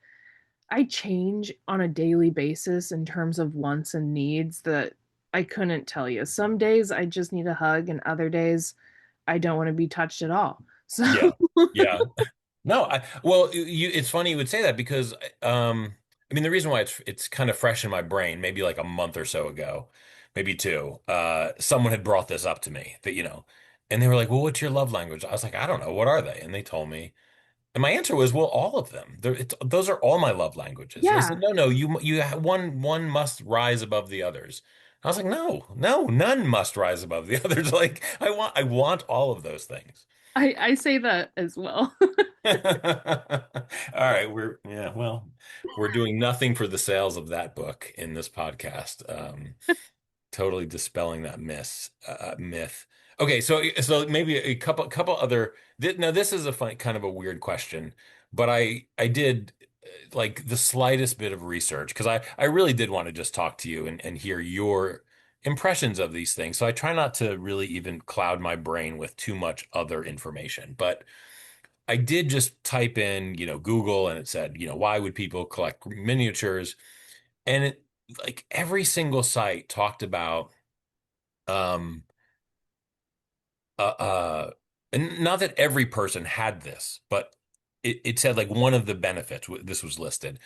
Speaker 2: I change on a daily basis in terms of wants and needs that I couldn't tell you. Some days I just need a hug, and other days I don't want to be touched at all. So,
Speaker 1: yeah. Yeah. No, well, it's funny you would say that because, I mean, the reason why it's kind of fresh in my brain, maybe like a month or so ago, maybe two, someone had brought this up to me and they were like, well, what's your love language? I was like, I don't know. What are they? And they told me. And my answer was, well, all of them. Those are all my love languages. And they said,
Speaker 2: yeah,
Speaker 1: no, one must rise above the others. I was like, no, no, none must rise above the others. Like I want all of those things.
Speaker 2: I say that as well.
Speaker 1: All right, we're doing nothing for the sales of that book in this podcast. Totally dispelling that myth. Okay, so maybe a couple other. Now this is a fun kind of a weird question, but I did like the slightest bit of research because I really did want to just talk to you and hear your impressions of these things. So I try not to really even cloud my brain with too much other information, but. I did just type in, Google and it said, why would people collect miniatures? And like every single site talked about um and not that every person had this, but it said like one of the benefits, this was listed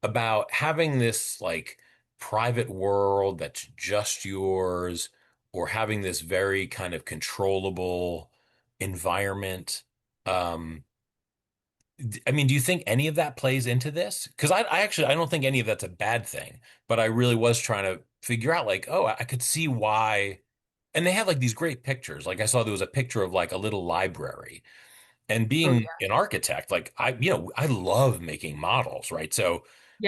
Speaker 1: about having this like private world that's just yours, or having this very kind of controllable environment. Um, I mean, do you think any of that plays into this? Because I actually I don't think any of that's a bad thing, but I really was trying to figure out like, oh, I could see why. And they had like these great pictures. Like I saw there was a picture of like a little library. And
Speaker 2: Oh
Speaker 1: being
Speaker 2: yeah.
Speaker 1: an architect, like I love making models, right? So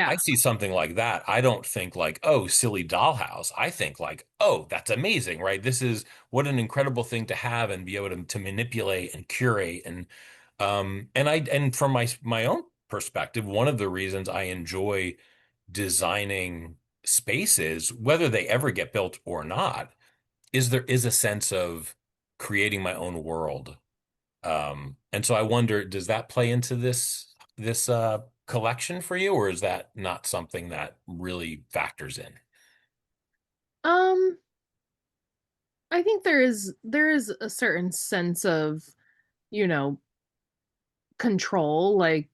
Speaker 1: I
Speaker 2: Yeah.
Speaker 1: see something like that. I don't think like, oh, silly dollhouse. I think like, oh, that's amazing, right? This is what an incredible thing to have and be able to manipulate and curate and from my own perspective, one of the reasons I enjoy designing spaces, whether they ever get built or not, is there is a sense of creating my own world. And so I wonder, does that play into this collection for you, or is that not something that really factors in?
Speaker 2: Um, I think there is a certain sense of, you know, control. Like,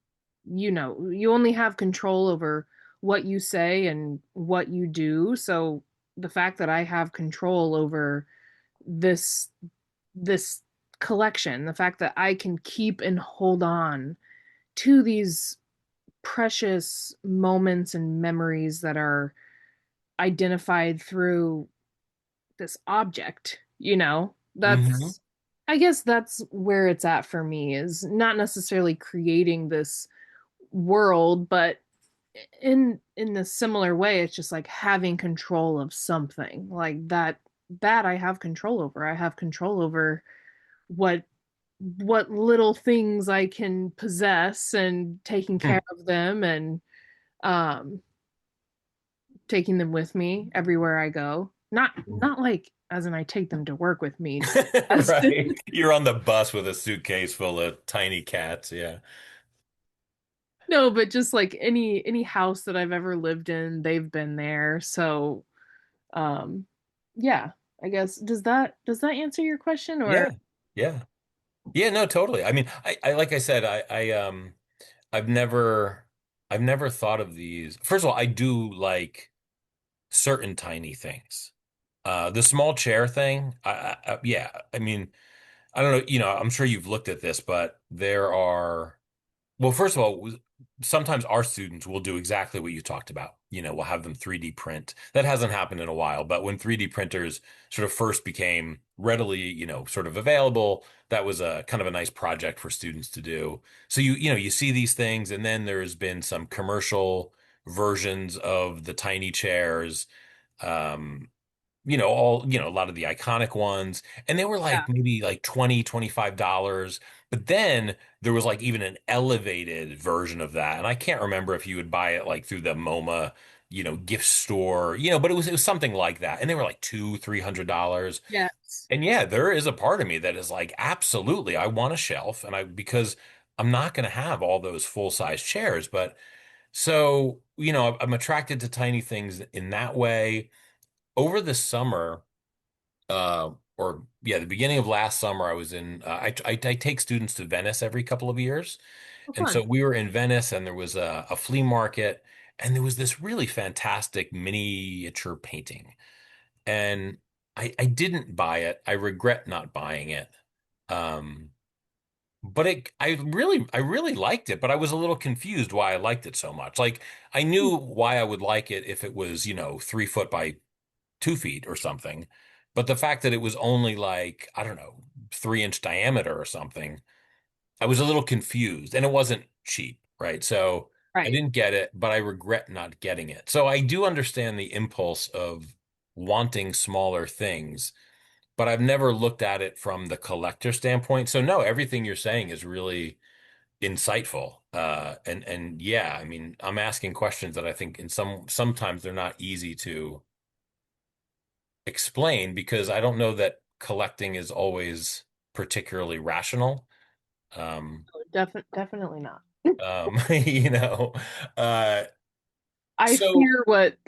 Speaker 2: you only have control over what you say and what you do. So the fact that I have control over this this collection, the fact that I can keep and hold on to these precious moments and memories that are identified through this object,
Speaker 1: Hmm.
Speaker 2: I guess that's where it's at for me, is not necessarily creating this world, but in a similar way, it's just like having control of something like that I have control over. I have control over what what little things I can possess, and taking care of them, and um taking them with me everywhere I go. Not like as in I take them to work with me. As
Speaker 1: Right. You're on the bus with a suitcase full of tiny cats. Yeah.
Speaker 2: no, but just like any house that I've ever lived in, they've been there. So, um yeah, I guess does that answer your question, or
Speaker 1: Yeah. Yeah. Yeah, no, totally. I mean, I like I said, I've never I've never thought of these. First of all, I do like certain tiny things. The small chair thing, yeah, I mean, I don't know, I'm sure you've looked at this, but there are, well, first of all, sometimes our students will do exactly what you talked about. We'll have them 3D print. That hasn't happened in a while, but when 3D printers sort of first became readily, sort of available, that was a kind of a nice project for students to do. So you see these things, and then there's been some commercial versions of the tiny chairs. Um, a lot of the iconic ones. And they were
Speaker 2: yeah,
Speaker 1: like maybe like $20, $25. But then there was like even an elevated version of that. And I can't remember if you would buy it like through the MoMA, gift store, but it was something like that. And they were like $300.
Speaker 2: yes,
Speaker 1: And yeah, there is a part of me that is like, absolutely, I want a shelf. Because I'm not going to have all those full-size chairs. But so, I'm attracted to tiny things in that way. Over the summer, or yeah, the beginning of last summer, I was in. I take students to Venice every couple of years,
Speaker 2: oh,
Speaker 1: and so
Speaker 2: fun.
Speaker 1: we were in Venice, and there was a flea market, and there was this really fantastic miniature painting, and I didn't buy it. I regret not buying it. Um, but I really liked it, but I was a little confused why I liked it so much. Like I knew why I would like it if it was, 3 foot by 2 feet or something. But the fact that it was only like, I don't know, 3 inch diameter or something, I was a little confused and it wasn't cheap, right? So I
Speaker 2: Right.
Speaker 1: didn't get it, but I regret not getting it. So I do understand the impulse of wanting smaller things, but I've never looked at it from the collector standpoint. So no, everything you're saying is really insightful. And yeah, I mean, I'm asking questions that I think sometimes they're not easy to explain because I don't know that collecting is always particularly rational. Um,
Speaker 2: Definitely not.
Speaker 1: you know, uh, so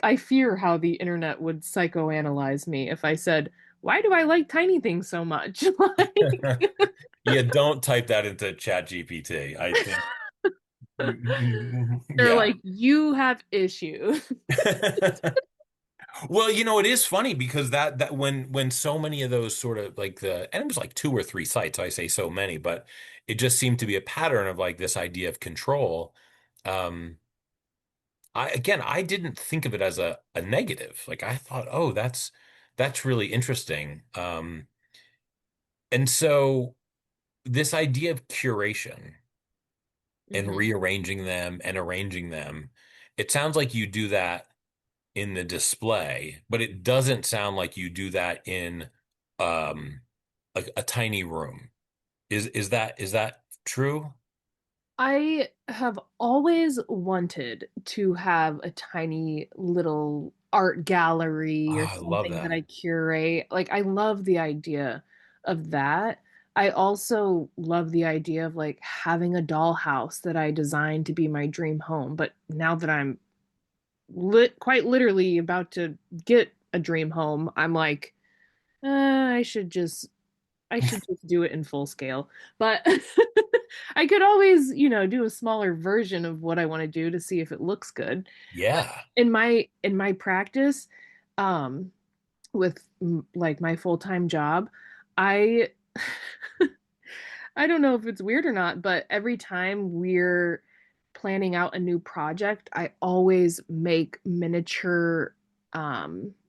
Speaker 2: I fear how the internet would psychoanalyze me if I said, why do I like tiny things so much? Like,
Speaker 1: Yeah, don't type that into Chat GPT. I think,
Speaker 2: they're
Speaker 1: yeah.
Speaker 2: like, you have issues.
Speaker 1: Well, it is funny because that when so many of those sort of like and it was like two or three sites, I say so many, but it just seemed to be a pattern of like this idea of control. Um, I didn't think of it as a negative. Like I thought, oh, that's really interesting. And so this idea of curation and
Speaker 2: Hmm.
Speaker 1: rearranging them and arranging them, it sounds like you do that in the display, but it doesn't sound like you do that in um like a tiny room. Is that true?
Speaker 2: I have always wanted to have a tiny little art
Speaker 1: Oh,
Speaker 2: gallery or
Speaker 1: I love
Speaker 2: something that I
Speaker 1: them.
Speaker 2: curate. Like, I love the idea of that. I also love the idea of like having a dollhouse that I designed to be my dream home. But now that I'm quite literally about to get a dream home, I'm like, I should just do it in full scale. But I could always, do a smaller version of what I want to do to see if it looks good. But
Speaker 1: Yeah.
Speaker 2: in my practice, um, with like my full-time job, I I don't know if it's weird or not, but every time we're planning out a new project, I always make miniature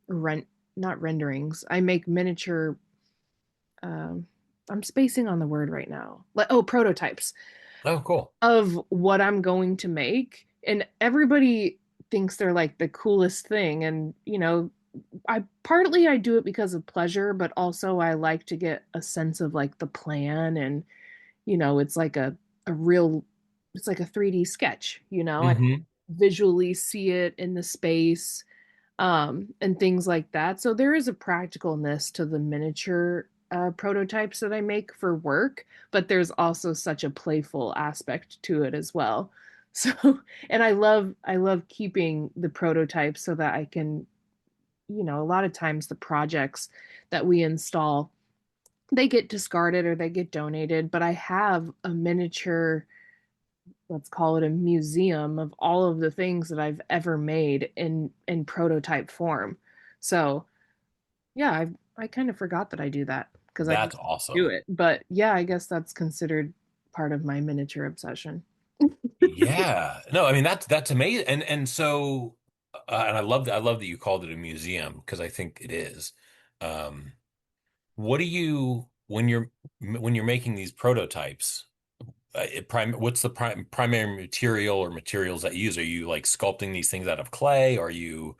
Speaker 2: rent not renderings. I make miniature um I'm spacing on the word right now. Like, oh, prototypes
Speaker 1: Oh, cool.
Speaker 2: of what I'm going to make. And everybody thinks they're like the coolest thing. And, I do it because of pleasure, but also I like to get a sense of like the plan and, it's like a real, it's like a 3D sketch, I
Speaker 1: Hmm.
Speaker 2: visually see it in the space, and things like that. So there is a practicalness to the miniature prototypes that I make for work, but there's also such a playful aspect to it as well. So, and I love keeping the prototypes so that I can, a lot of times the projects that we install, they get discarded or they get donated, but I have a miniature, let's call it a museum of all of the things that I've ever made in prototype form. So, yeah, I kind of forgot that I do that because I
Speaker 1: That's
Speaker 2: just do
Speaker 1: awesome.
Speaker 2: it. But yeah, I guess that's considered part of my miniature obsession.
Speaker 1: Yeah. No, I mean that's amazing. And so and I love that you called it a museum because I think it is. Um, what do you when you're making these prototypes? What's the primary material or materials that you use? Are you like sculpting these things out of clay? Are you,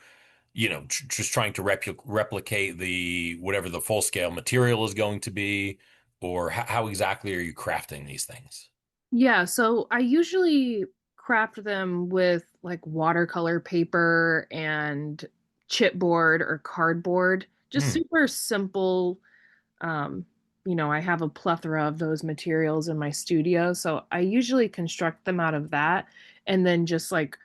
Speaker 1: just trying to replicate the whatever the full scale material is going to be, or how exactly are you crafting these things?
Speaker 2: Yeah, so I usually craft them with like watercolor paper and chipboard or cardboard, just
Speaker 1: Hmm.
Speaker 2: super simple. Um, I have a plethora of those materials in my studio, so I usually construct them out of that. And then just like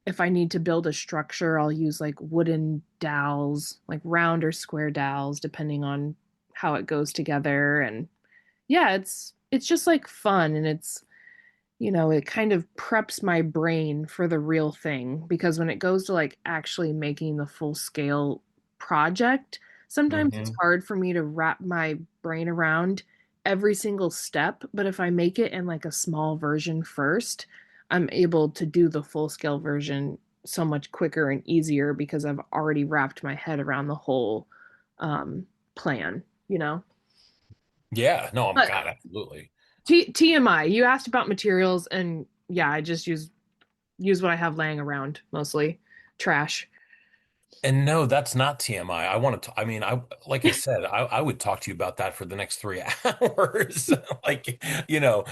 Speaker 2: if I need to build a structure, I'll use like wooden dowels, like round or square dowels, depending on how it goes together. And yeah, it's just like fun and it kind of preps my brain for the real thing because when it goes to like actually making the full scale project, sometimes it's
Speaker 1: Hmm.
Speaker 2: hard for me to wrap my brain around every single step. But if I make it in like a small version first, I'm able to do the full scale version so much quicker and easier because I've already wrapped my head around the whole plan.
Speaker 1: Yeah. No,
Speaker 2: But
Speaker 1: God, absolutely.
Speaker 2: TMI, you asked about materials, and yeah, I just use what I have laying around, mostly trash.
Speaker 1: And no, that's not TMI. I want to, I mean, like I said, I would talk to you about that for the next 3 hours. Like, no,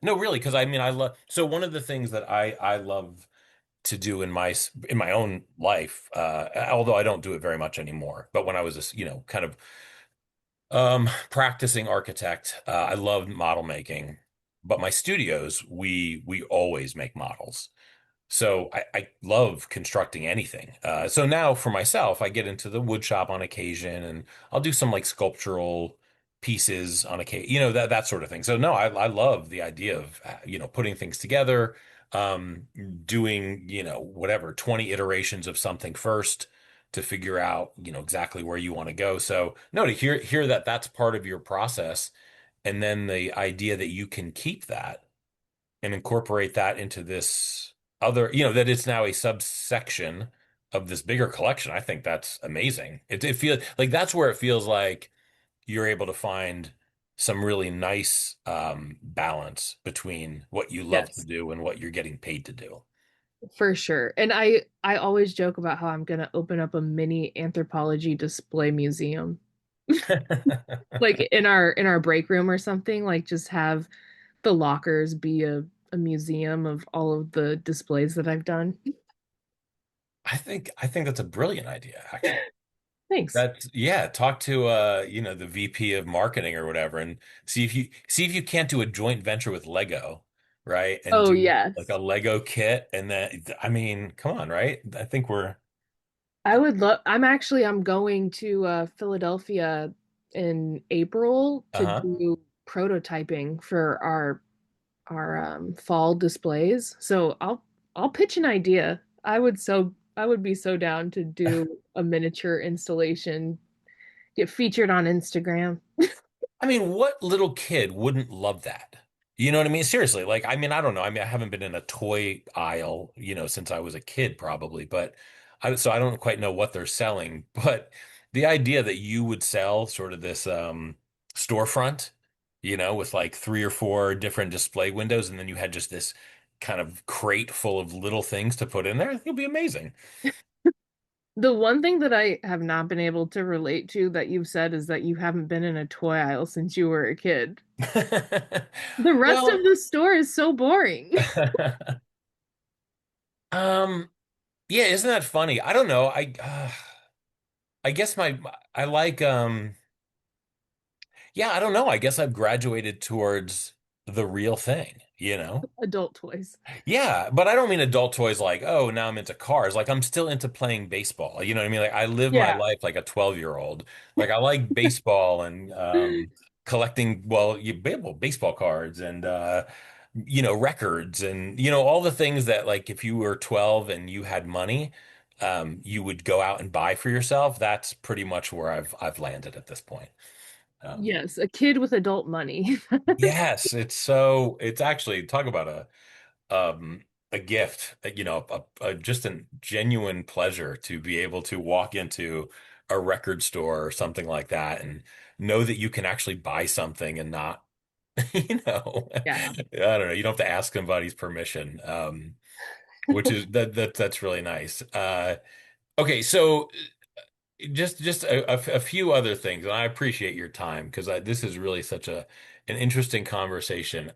Speaker 1: really, because I mean, I love, so one of the things that I love to do in my own life, although I don't do it very much anymore, but when I was this, kind of practicing architect, I loved model making. But my studios, we always make models. So I love constructing anything. So now for myself, I get into the wood shop on occasion, and I'll do some like sculptural pieces on occasion, that sort of thing. So no, I love the idea of putting things together, um, doing whatever 20 iterations of something first to figure out exactly where you want to go. So no, to hear that that's part of your process, and then the idea that you can keep that and incorporate that into this other, that it's now a subsection of this bigger collection. I think that's amazing. It feels like that's where it feels like you're able to find some really nice balance between what you love to
Speaker 2: Yes,
Speaker 1: do and what you're getting paid to do.
Speaker 2: for sure. And I always joke about how I'm gonna open up a mini anthropology display museum. Like in our break room or something, like just have the lockers be a museum of all of the displays that I've done.
Speaker 1: I think that's a brilliant idea, actually.
Speaker 2: Thanks.
Speaker 1: That's yeah, talk to the VP of marketing or whatever and see if you can't do a joint venture with Lego, right? And
Speaker 2: Oh
Speaker 1: do like a
Speaker 2: yes.
Speaker 1: Lego kit and then I mean, come on, right? I think we're
Speaker 2: I would love I'm going to Philadelphia in April to
Speaker 1: uh-huh.
Speaker 2: do prototyping for our fall displays. So I'll pitch an idea. I would be so down to do a miniature installation, get featured on Instagram.
Speaker 1: I mean, what little kid wouldn't love that? You know what I mean? Seriously, like, I mean, I don't know. I mean, I haven't been in a toy aisle, since I was a kid, probably, but so I don't quite know what they're selling. But the idea that you would sell sort of this storefront, with like three or four different display windows, and then you had just this kind of crate full of little things to put in there, I think it'll be amazing.
Speaker 2: The one thing that I have not been able to relate to that you've said is that you haven't been in a toy aisle since you were a kid. The rest of
Speaker 1: Well,
Speaker 2: the store is so boring.
Speaker 1: um, yeah, isn't that funny? I don't know. I guess I like yeah, I don't know. I guess I've graduated towards the real thing.
Speaker 2: Adult toys.
Speaker 1: Yeah, but I don't mean adult toys like, oh, now I'm into cars. Like I'm still into playing baseball. You know what I mean? Like I live my
Speaker 2: Yeah.
Speaker 1: life like a 12-year-old. Like I like baseball and collecting, well, baseball cards and records and all the things that like if you were 12 and you had money, you would go out and buy for yourself. That's pretty much where I've landed at this point. Um,
Speaker 2: Yes, a kid with adult money.
Speaker 1: yes, it's actually talk about a gift, just a genuine pleasure to be able to walk into a record store or something like that and know that you can actually buy something and not,
Speaker 2: Yeah.
Speaker 1: I don't know, you don't have to ask somebody's permission, which is that's really nice. Okay, so just a few other things, and I appreciate your time because this is really such an interesting conversation.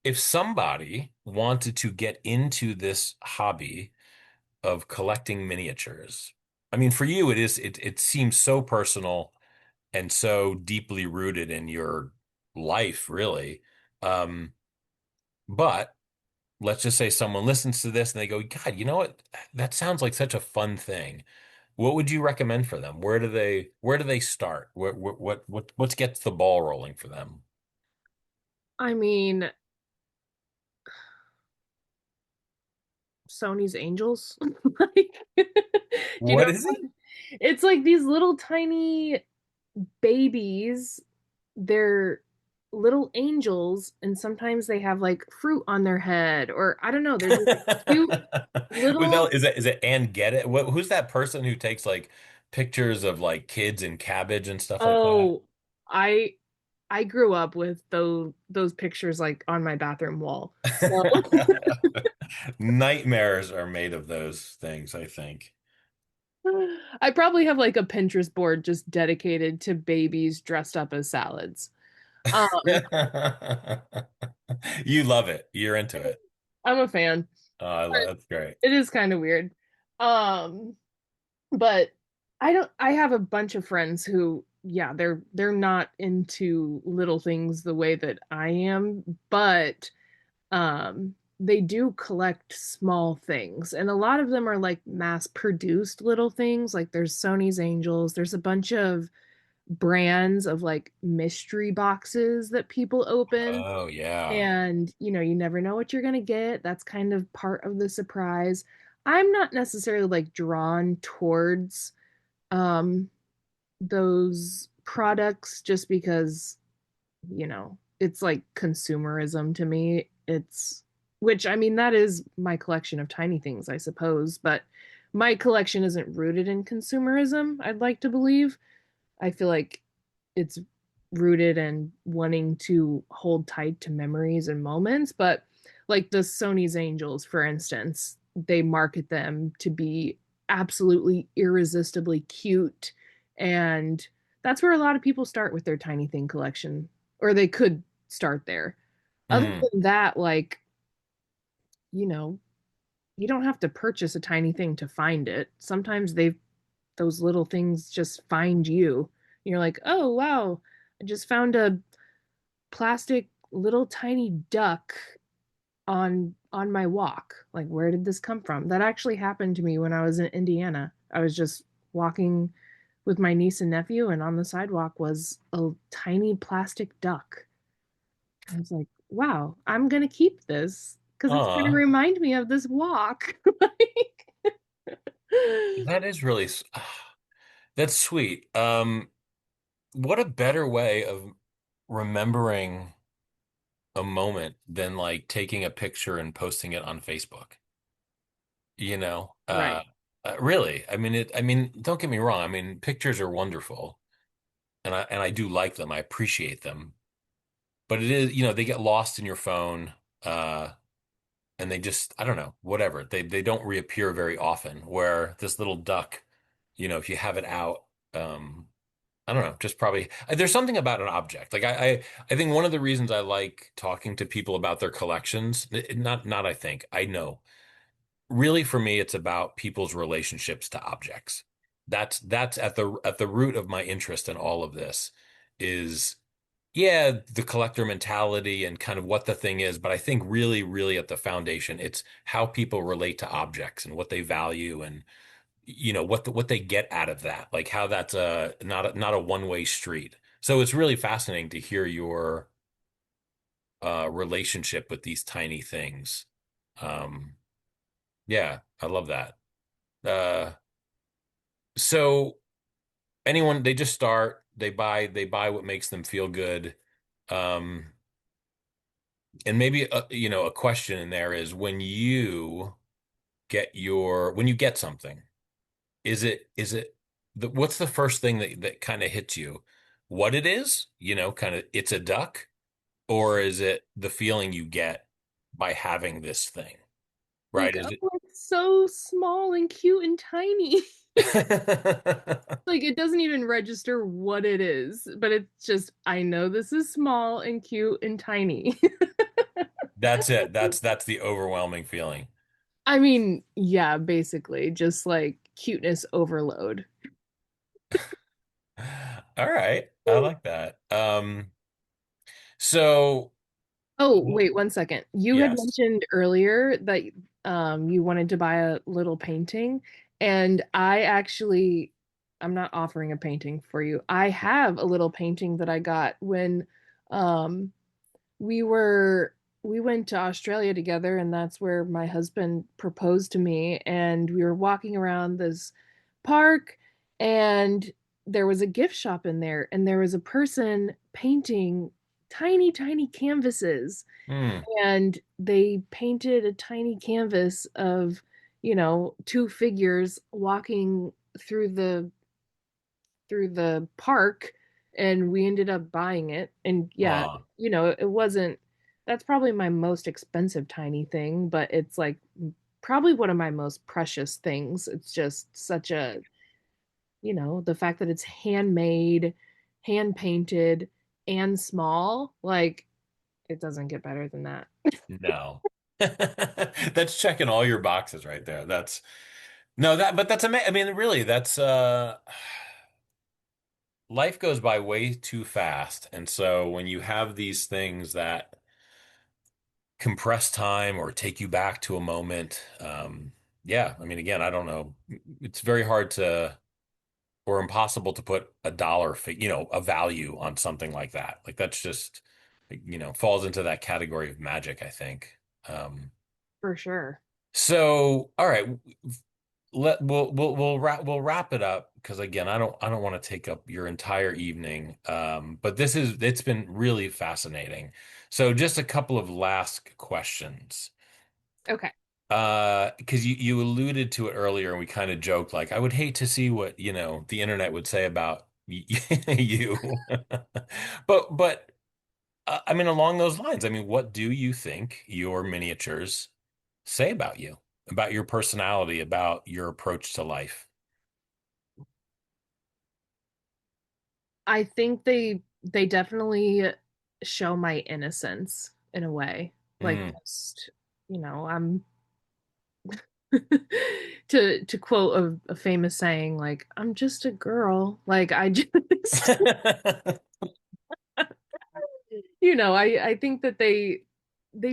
Speaker 1: If somebody wanted to get into this hobby of collecting miniatures, I mean, for you, it seems so personal and so deeply rooted in your life, really. Um, but let's just say someone listens to this and they go, God, you know what? That sounds like such a fun thing. What would you recommend for them? Where do they start? What gets the ball rolling for them?
Speaker 2: I mean, Sony's Angels. Like, do you know?
Speaker 1: What is it?
Speaker 2: It's like these little tiny babies. They're little angels, and sometimes they have like fruit on their head, or I don't know. They're just cute little.
Speaker 1: Is it and get it? Who's that person who takes like pictures of like kids and cabbage and stuff like that?
Speaker 2: Oh, I I grew up with those pictures like on my bathroom wall. So
Speaker 1: Nightmares are made of those things, I think.
Speaker 2: I probably have like a Pinterest board just dedicated to babies dressed up as salads. Um,
Speaker 1: You love it. You're into it.
Speaker 2: I'm a fan.
Speaker 1: Oh, I
Speaker 2: But
Speaker 1: love that's great.
Speaker 2: it is kind of weird. Um, but I have a bunch of friends who, yeah, they're not into little things the way that I am, but they do collect small things, and a lot of them are like mass produced little things. Like there's Sony's Angels, there's a bunch of brands of like mystery boxes that people open,
Speaker 1: Oh, yeah.
Speaker 2: and you never know what you're going to get. That's kind of part of the surprise. I'm not necessarily like drawn towards um those products just because it's like consumerism to me. It's which I mean that is my collection of tiny things, I suppose, but my collection isn't rooted in consumerism, I'd like to believe. I feel like it's rooted in wanting to hold tight to memories and moments. But like the Sony's Angels, for instance, they market them to be absolutely irresistibly cute. And that's where a lot of people start with their tiny thing collection, or they could start there. Other
Speaker 1: Hmm.
Speaker 2: than that, like, you know, you don't have to purchase a tiny thing to find it. Sometimes those little things just find you. You're like, oh wow, I just found a plastic little tiny duck on my walk. Like, where did this come from? That actually happened to me when I was in Indiana. I was just walking with my niece and nephew, and on the sidewalk was a tiny plastic duck. I was like, wow, I'm gonna keep this because it's gonna
Speaker 1: Aw,
Speaker 2: remind me of this walk. Like,
Speaker 1: that is really, that's sweet. What a better way of remembering a moment than like taking a picture and posting it on Facebook, you know?
Speaker 2: right.
Speaker 1: Really, I mean, don't get me wrong. I mean, pictures are wonderful and I do like them. I appreciate them, but it is, they get lost in your phone. Uh, and they just, I don't know, whatever. They don't reappear very often. Where this little duck, if you have it out, I don't know, just probably there's something about an object. Like I think one of the reasons I like talking to people about their collections, not I think, I know. Really for me it's about people's relationships to objects. That's at the root of my interest in all of this is yeah, the collector mentality and kind of what the thing is, but I think really, really at the foundation, it's how people relate to objects and what they value and what they get out of that, like how that's not a one-way street. So it's really fascinating to hear your relationship with these tiny things. Um, yeah, I love that. Uh, so anyone they just start, they buy what makes them feel good. Um, And maybe a question in there is when you get something, is it what's the first thing that kind of hits you? What it is, kind of it's a duck, or is it the feeling you get by having this thing, right?
Speaker 2: Like,
Speaker 1: Is
Speaker 2: oh, it's so small and cute and tiny.
Speaker 1: it
Speaker 2: Like it doesn't even register what it is, but it's just I know this is small and cute and tiny.
Speaker 1: that's it. That's the overwhelming feeling.
Speaker 2: I mean, yeah, basically just like cuteness overload.
Speaker 1: All right. I like that. So
Speaker 2: Oh, wait 1 second. You had
Speaker 1: yes.
Speaker 2: mentioned earlier that you wanted to buy a little painting, and I'm not offering a painting for you. I have a little painting that I got when um we were we went to Australia together, and that's where my husband proposed to me, and we were walking around this park, and there was a gift shop in there, and there was a person painting tiny tiny canvases,
Speaker 1: Hmm.
Speaker 2: and they painted a tiny canvas of two figures walking through the park, and we ended up buying it. And yeah,
Speaker 1: Aw.
Speaker 2: it wasn't that's probably my most expensive tiny thing, but it's like probably one of my most precious things. It's just such the fact that it's handmade, hand painted, and small, like it doesn't get better than that.
Speaker 1: No. That's checking all your boxes right there. That's no that but that's amazing. I mean, really, that's life goes by way too fast. And so when you have these things that compress time or take you back to a moment. Yeah, I mean, again, I don't know. It's very hard to or impossible to put a a value on something like that. Like that's just, falls into that category of magic, I think. Um,
Speaker 2: For sure.
Speaker 1: so, all right, we'll wrap it up because again, I don't want to take up your entire evening. But it's been really fascinating. So, just a couple of last questions.
Speaker 2: Okay.
Speaker 1: Because you alluded to it earlier, and we kind of joked like, I would hate to see what, the internet would say about you. But I mean, along those lines, I mean, what do you think your miniatures say about you, about your personality, about your approach to life?
Speaker 2: I think they definitely show my innocence in a way. Like
Speaker 1: Mm.
Speaker 2: just, I'm to quote a famous saying, like, I'm just a girl. Like I just I think that they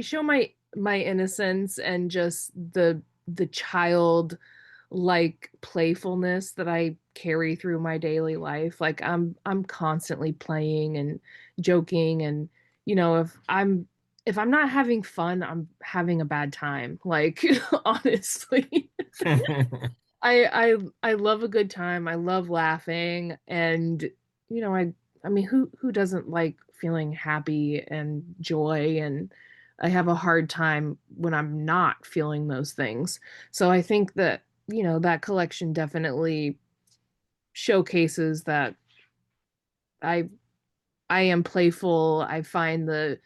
Speaker 2: show my innocence and just the child like playfulness that I carry through my daily life. Like I'm constantly playing and joking, and if I'm not having fun, I'm having a bad time. Like honestly. I love a good time. I love laughing, and I mean who doesn't like feeling happy and joy, and I have a hard time when I'm not feeling those things. So I think that that collection definitely showcases that I I am playful. I find the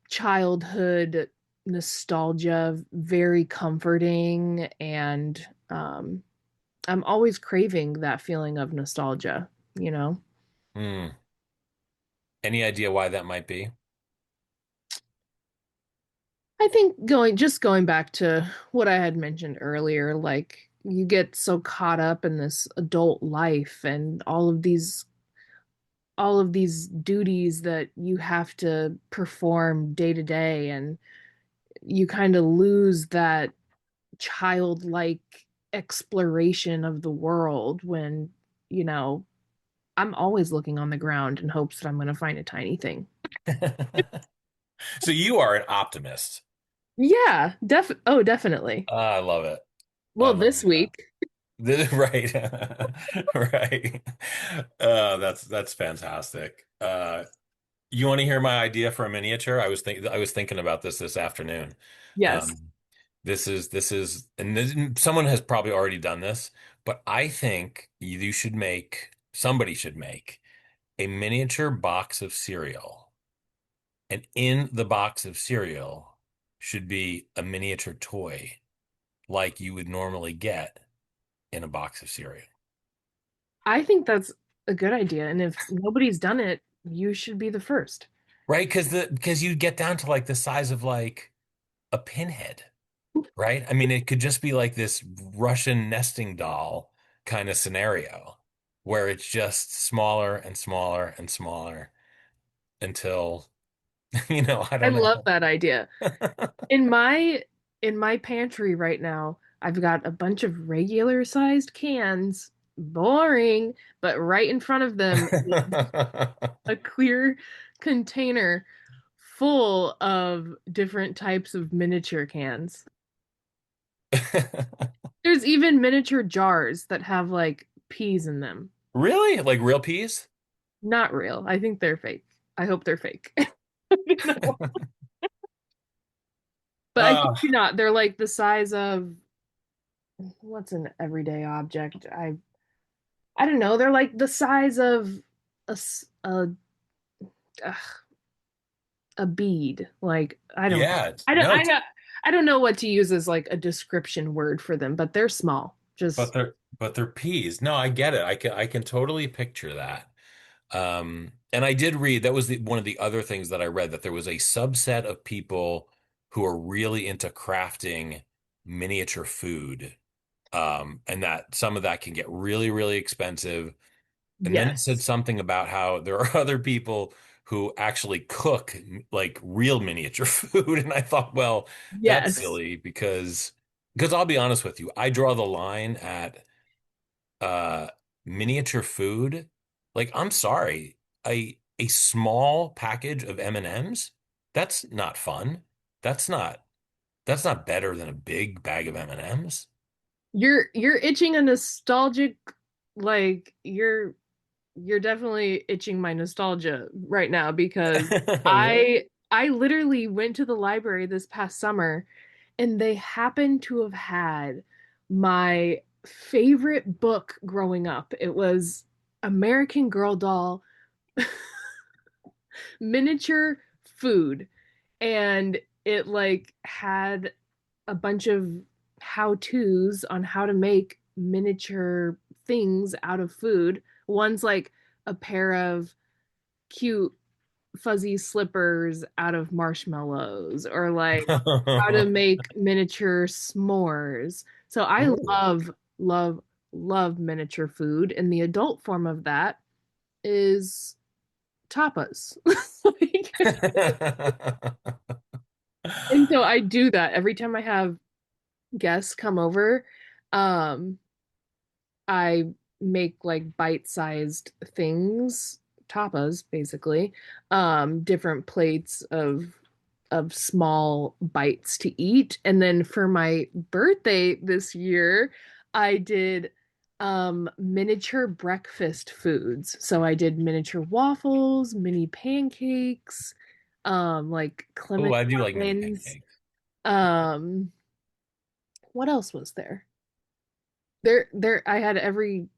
Speaker 2: childhood nostalgia very comforting, and I'm always craving that feeling of nostalgia, you know?
Speaker 1: Hmm. Any idea why that might be?
Speaker 2: I think going back to what I had mentioned earlier, like you get so caught up in this adult life and all of these duties that you have to perform day to day, and you kind of lose that childlike exploration of the world when, you know, I'm always looking on the ground in hopes that I'm going to find a tiny thing.
Speaker 1: So you are an optimist.
Speaker 2: Yeah, definitely.
Speaker 1: I love it. I
Speaker 2: Well,
Speaker 1: love
Speaker 2: this
Speaker 1: that.
Speaker 2: week,
Speaker 1: Right. Right. That's fantastic. You want to hear my idea for a miniature? I was thinking about this afternoon.
Speaker 2: yes.
Speaker 1: Um, and someone has probably already done this, but I think somebody should make a miniature box of cereal, and in the box of cereal should be a miniature toy like you would normally get in a box of cereal.
Speaker 2: I think that's a good idea. And if nobody's done it, you should be the first.
Speaker 1: Right? Because you get down to like the size of like a pinhead, right? I mean, it could just be like this Russian nesting doll kind of scenario where it's just smaller and smaller and smaller until, I
Speaker 2: I
Speaker 1: don't
Speaker 2: love
Speaker 1: know.
Speaker 2: that idea. In my pantry right now, I've got a bunch of regular sized cans, boring, but right in front of them is a clear container full of different types of miniature cans. There's even miniature jars that have like peas in them.
Speaker 1: Really? Like real peas?
Speaker 2: Not real. I think they're fake. I hope they're fake. No. But I
Speaker 1: Uh,
Speaker 2: think you're not. They're like the size of what's an everyday object? I don't know. They're like the size of a s- a bead. Like I don't know.
Speaker 1: yeah,
Speaker 2: I don't
Speaker 1: no,
Speaker 2: I don't I don't know what to use as like a description word for them, but they're small.
Speaker 1: but
Speaker 2: Just
Speaker 1: they're peas. No, I get it. I can totally picture that. And I did read that was one of the other things that I read that there was a subset of people who are really into crafting miniature food. And that some of that can get really, really expensive. And then it said
Speaker 2: yes.
Speaker 1: something about how there are other people who actually cook like real miniature food. And I thought, well, that's
Speaker 2: Yes.
Speaker 1: silly because I'll be honest with you, I draw the line at uh miniature food. Like, I'm sorry, a small package of M&Ms, that's not fun. That's not that's not better than a big bag of M&Ms.
Speaker 2: You're itching a nostalgic, like you're definitely itching my nostalgia right now because
Speaker 1: Really?
Speaker 2: I literally went to the library this past summer and they happened to have had my favorite book growing up. It was American Girl Doll miniature food, and it like had a bunch of how-tos on how to make miniature things out of food. One's like a pair of cute fuzzy slippers out of marshmallows, or like how to make miniature s'mores. So I
Speaker 1: Ooh.
Speaker 2: love miniature food, and the adult form of that is tapas. Like, and so I do that every time I have guests come over. Um, I make like bite-sized things, tapas basically, different plates of small bites to eat. And then for my birthday this year, I did miniature breakfast foods. So I did miniature waffles, mini pancakes, like
Speaker 1: Oh, I do like mini
Speaker 2: clementines.
Speaker 1: pancakes.
Speaker 2: Um, what else was there? There I had every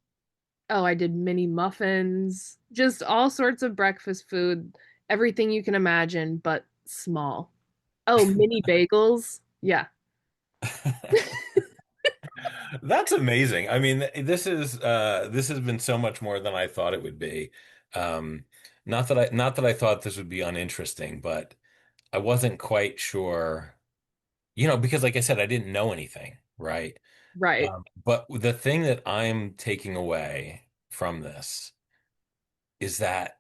Speaker 2: Oh, I did mini muffins, just all sorts of breakfast food, everything you can imagine, but small. Oh, mini bagels. Yeah.
Speaker 1: That's amazing. I mean, this has been so much more than I thought it would be. Um, not that I thought this would be uninteresting, but I wasn't quite sure, because like I said, I didn't know anything, right?
Speaker 2: Right.
Speaker 1: But the thing that I'm taking away from this is that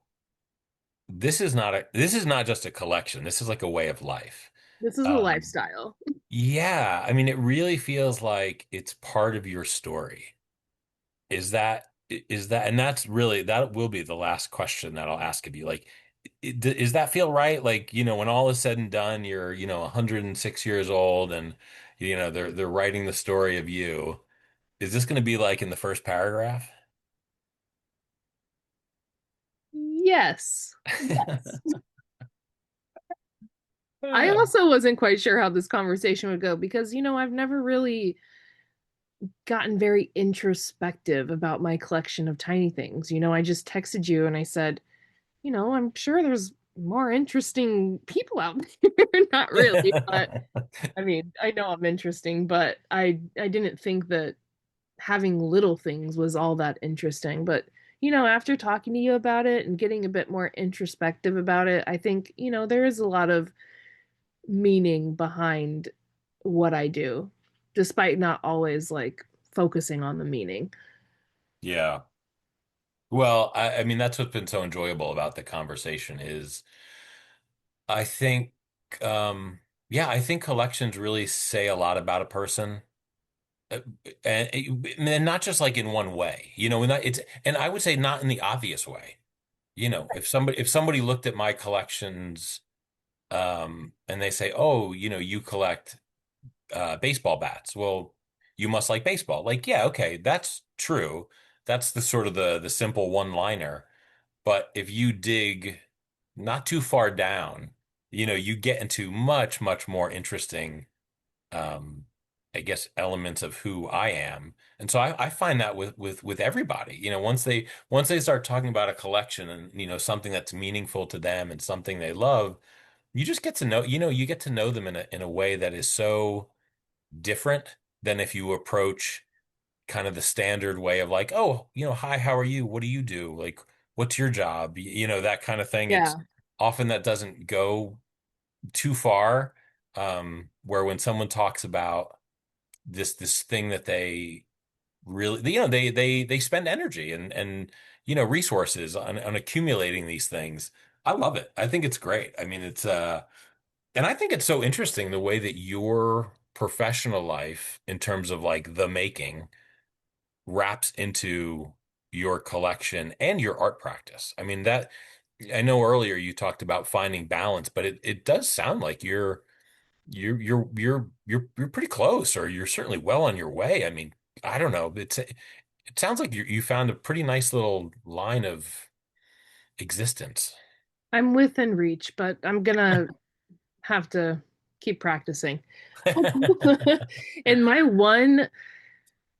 Speaker 1: this is not just a collection. This is like a way of life.
Speaker 2: This is a
Speaker 1: Um,
Speaker 2: lifestyle.
Speaker 1: yeah, I mean, it really feels like it's part of your story. And that's really, that will be the last question that I'll ask of you. Like, does that feel right? Like, when all is said and done, you're, 106 years old and, they're writing the story of you. Is this going to be like in the first paragraph?
Speaker 2: Yes. Yes. I also wasn't quite sure how this conversation would go because, I've never really gotten very introspective about my collection of tiny things. I just texted you and I said, I'm sure there's more interesting people out there. Not really, but I mean, I know I'm interesting, but I didn't think that having little things was all that interesting. But after talking to you about it and getting a bit more introspective about it, I think, there is a lot of meaning behind what I do, despite not always like focusing on the meaning.
Speaker 1: Yeah. Well, I mean, that's what's been so enjoyable about the conversation is I think, um, yeah, I think collections really say a lot about a person. Uh, and not just like in one way, and I would say not in the obvious way. If somebody looked at my collections, and they say, "Oh, you collect baseball bats." Well, you must like baseball. Like, yeah, okay, that's true. That's the sort of the simple one-liner. But if you dig not too far down, you get into much, much more interesting, um, I guess, elements of who I am. And so I find that with everybody, once they start talking about a collection and, something that's meaningful to them and something they love, you just get to know, you get to know them in a way that is so different than if you approach kind of the standard way of like, oh, hi, how are you? What do you do? Like, what's your job? That kind of thing. It's
Speaker 2: Yeah.
Speaker 1: often that doesn't go too far. Where when someone talks about this thing that they really, they spend energy and resources on accumulating these things. I love it. I think it's great. I mean, and I think it's so interesting the way that your professional life, in terms of like the making, wraps into your collection and your art practice. I mean, that I know earlier you talked about finding balance, but it does sound like you're pretty close, or you're certainly well on your way. I mean, I don't know. It sounds like you found a pretty nice little line of existence.
Speaker 2: I'm within reach, but I'm gonna have to keep practicing. And my one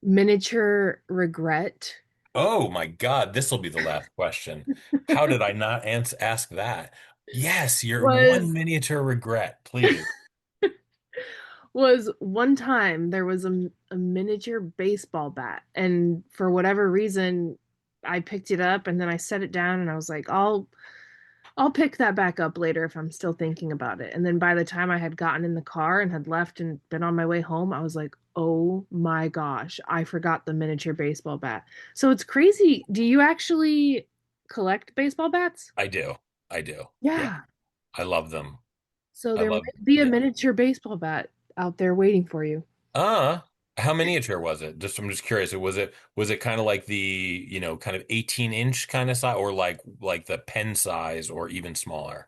Speaker 2: miniature regret
Speaker 1: Oh my God, this will be the last question. How did I not ask that? Yes, your one
Speaker 2: was
Speaker 1: miniature regret, please.
Speaker 2: was one time there was a miniature baseball bat, and for whatever reason I picked it up and then I set it down and I was like, I'll pick that back up later if I'm still thinking about it. And then by the time I had gotten in the car and had left and been on my way home, I was like, oh my gosh, I forgot the miniature baseball bat. So it's crazy. Do you actually collect baseball bats?
Speaker 1: I do. I do. Yeah,
Speaker 2: Yeah.
Speaker 1: I love them.
Speaker 2: So
Speaker 1: I
Speaker 2: there
Speaker 1: love,
Speaker 2: might be a
Speaker 1: yeah.
Speaker 2: miniature baseball bat out there waiting for you.
Speaker 1: Uh, how miniature was it? I'm just curious. Was it kind of like the, kind of 18-inch kind of size, or like the pen size, or even smaller?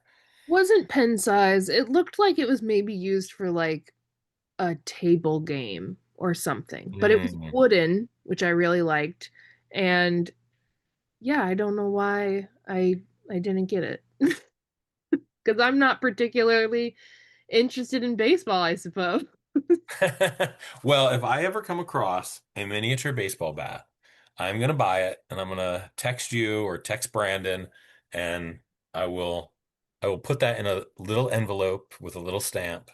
Speaker 2: Wasn't pen size. It looked like it was maybe used for like a table game or something, but it was
Speaker 1: Mm.
Speaker 2: wooden, which I really liked. And yeah, I don't know why I didn't get it. Because I'm not particularly interested in baseball, I suppose.
Speaker 1: Well, if I ever come across a miniature baseball bat, I'm gonna buy it and I'm gonna text you or text Brandon, and I will I will put that in a little envelope with a little stamp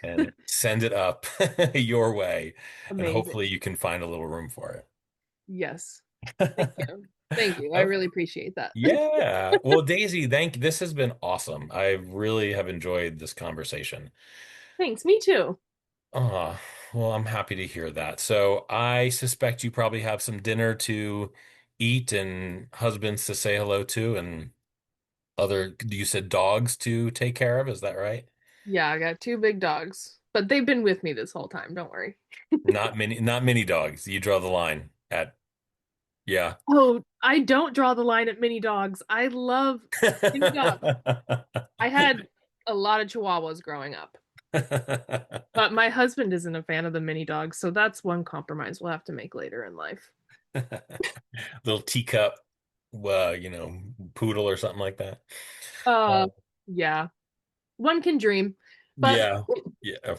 Speaker 1: and send it up your way, and hopefully
Speaker 2: Amazing.
Speaker 1: you can find a little room for
Speaker 2: Yes. Thank you. Thank you. I
Speaker 1: it.
Speaker 2: really appreciate that.
Speaker 1: Yeah. Well, Daisy, this has been awesome. I really have enjoyed this conversation.
Speaker 2: Thanks. Me too.
Speaker 1: Well, I'm happy to hear that. So I suspect you probably have some dinner to eat and husbands to say hello to, and you said dogs to take care of. Is that right?
Speaker 2: Yeah, I got two big dogs, but they've been with me this whole time. Don't worry.
Speaker 1: Not many dogs. You draw the line at, yeah.
Speaker 2: Oh, I don't draw the line at mini dogs. I love mini dogs. I had a lot of chihuahuas growing up, but my husband isn't a fan of the mini dogs, so that's one compromise we'll have to make later in life.
Speaker 1: Little teacup, poodle or something like that.
Speaker 2: Uh,
Speaker 1: Oh.
Speaker 2: yeah, one can dream, but
Speaker 1: Yeah. Yeah.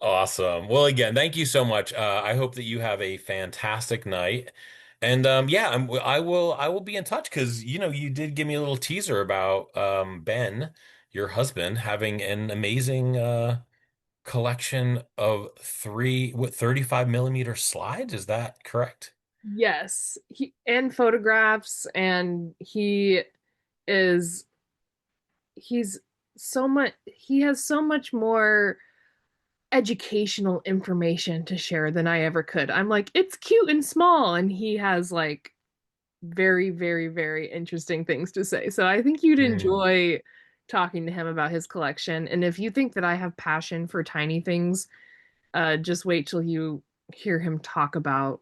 Speaker 1: Awesome. Well, again, thank you so much. I hope that you have a fantastic night. And yeah, I will be in touch because you did give me a little teaser about Ben, your husband, having an amazing collection of 35 millimeter slides. Is that correct?
Speaker 2: yes, and photographs, and is he's he has so much more educational information to share than I ever could. I'm like, it's cute and small, and he has like very, very, very interesting things to say. So I think you'd
Speaker 1: Hmm.
Speaker 2: enjoy talking to him about his collection. And if you think that I have passion for tiny things, just wait till you hear him talk about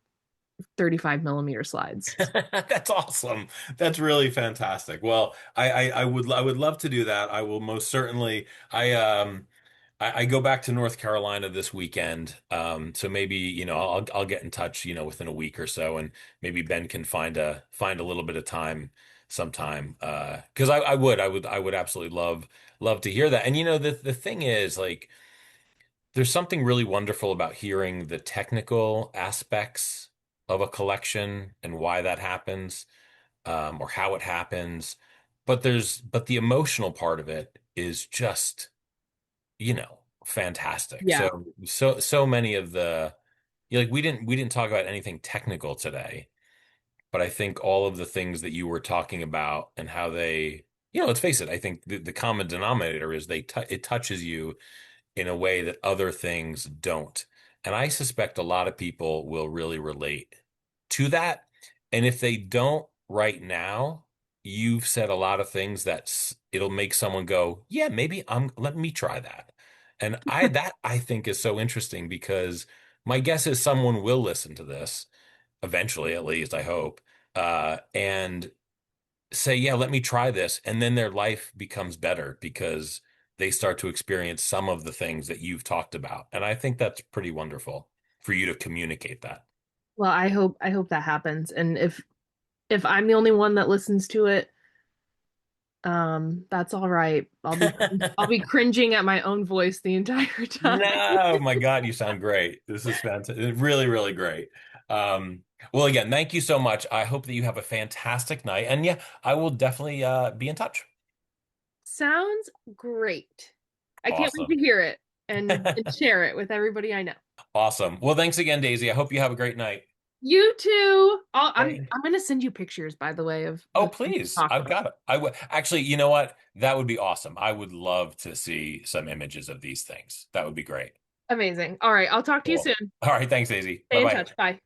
Speaker 2: 35 millimeter slides.
Speaker 1: That's awesome. That's really fantastic. Well, I would love to do that. I will most certainly. I go back to North Carolina this weekend. So maybe, I'll get in touch, within a week or so, and maybe Ben can find a little bit of time sometime. Because I would absolutely love to hear that. And the thing is, like, there's something really wonderful about hearing the technical aspects of a collection and why that happens, or how it happens. But the emotional part of it is just, fantastic.
Speaker 2: Yeah.
Speaker 1: So many of like, we didn't talk about anything technical today, but I think all of the things that you were talking about and how they, let's face it, I think the common denominator is it touches you in a way that other things don't. And I suspect a lot of people will really relate to that. And if they don't right now, you've said a lot of things it'll make someone go, yeah, maybe let me try that. And I think is so interesting because my guess is someone will listen to this eventually, at least I hope, and say, yeah, let me try this. And then their life becomes better because they start to experience some of the things that you've talked about. And I think that's pretty wonderful for you to communicate that.
Speaker 2: Well, I hope that happens. And if I'm the only one that listens to it, that's all right. I'll be cringing at my own voice the entire time.
Speaker 1: No, my God, you sound great. This is fantastic. Really, really great. Well, again, thank you so much. I hope that you have a fantastic night. And yeah, I will definitely be in touch.
Speaker 2: Sounds great. I can't wait to
Speaker 1: Awesome.
Speaker 2: hear it and share it with everybody I know.
Speaker 1: Awesome. Well, thanks again, Daisy. I hope you have a great night.
Speaker 2: You too.
Speaker 1: Thank
Speaker 2: I'm gonna send you pictures, by the way, of
Speaker 1: Oh,
Speaker 2: the things we
Speaker 1: please.
Speaker 2: talked
Speaker 1: I've
Speaker 2: about.
Speaker 1: got it. I would actually, you know what? That would be awesome. I would love to see some images of these things. That would be great.
Speaker 2: Amazing. All right, I'll talk to you
Speaker 1: Cool.
Speaker 2: soon.
Speaker 1: All right. Thanks, Daisy.
Speaker 2: Stay in
Speaker 1: Bye-bye.
Speaker 2: touch. Bye.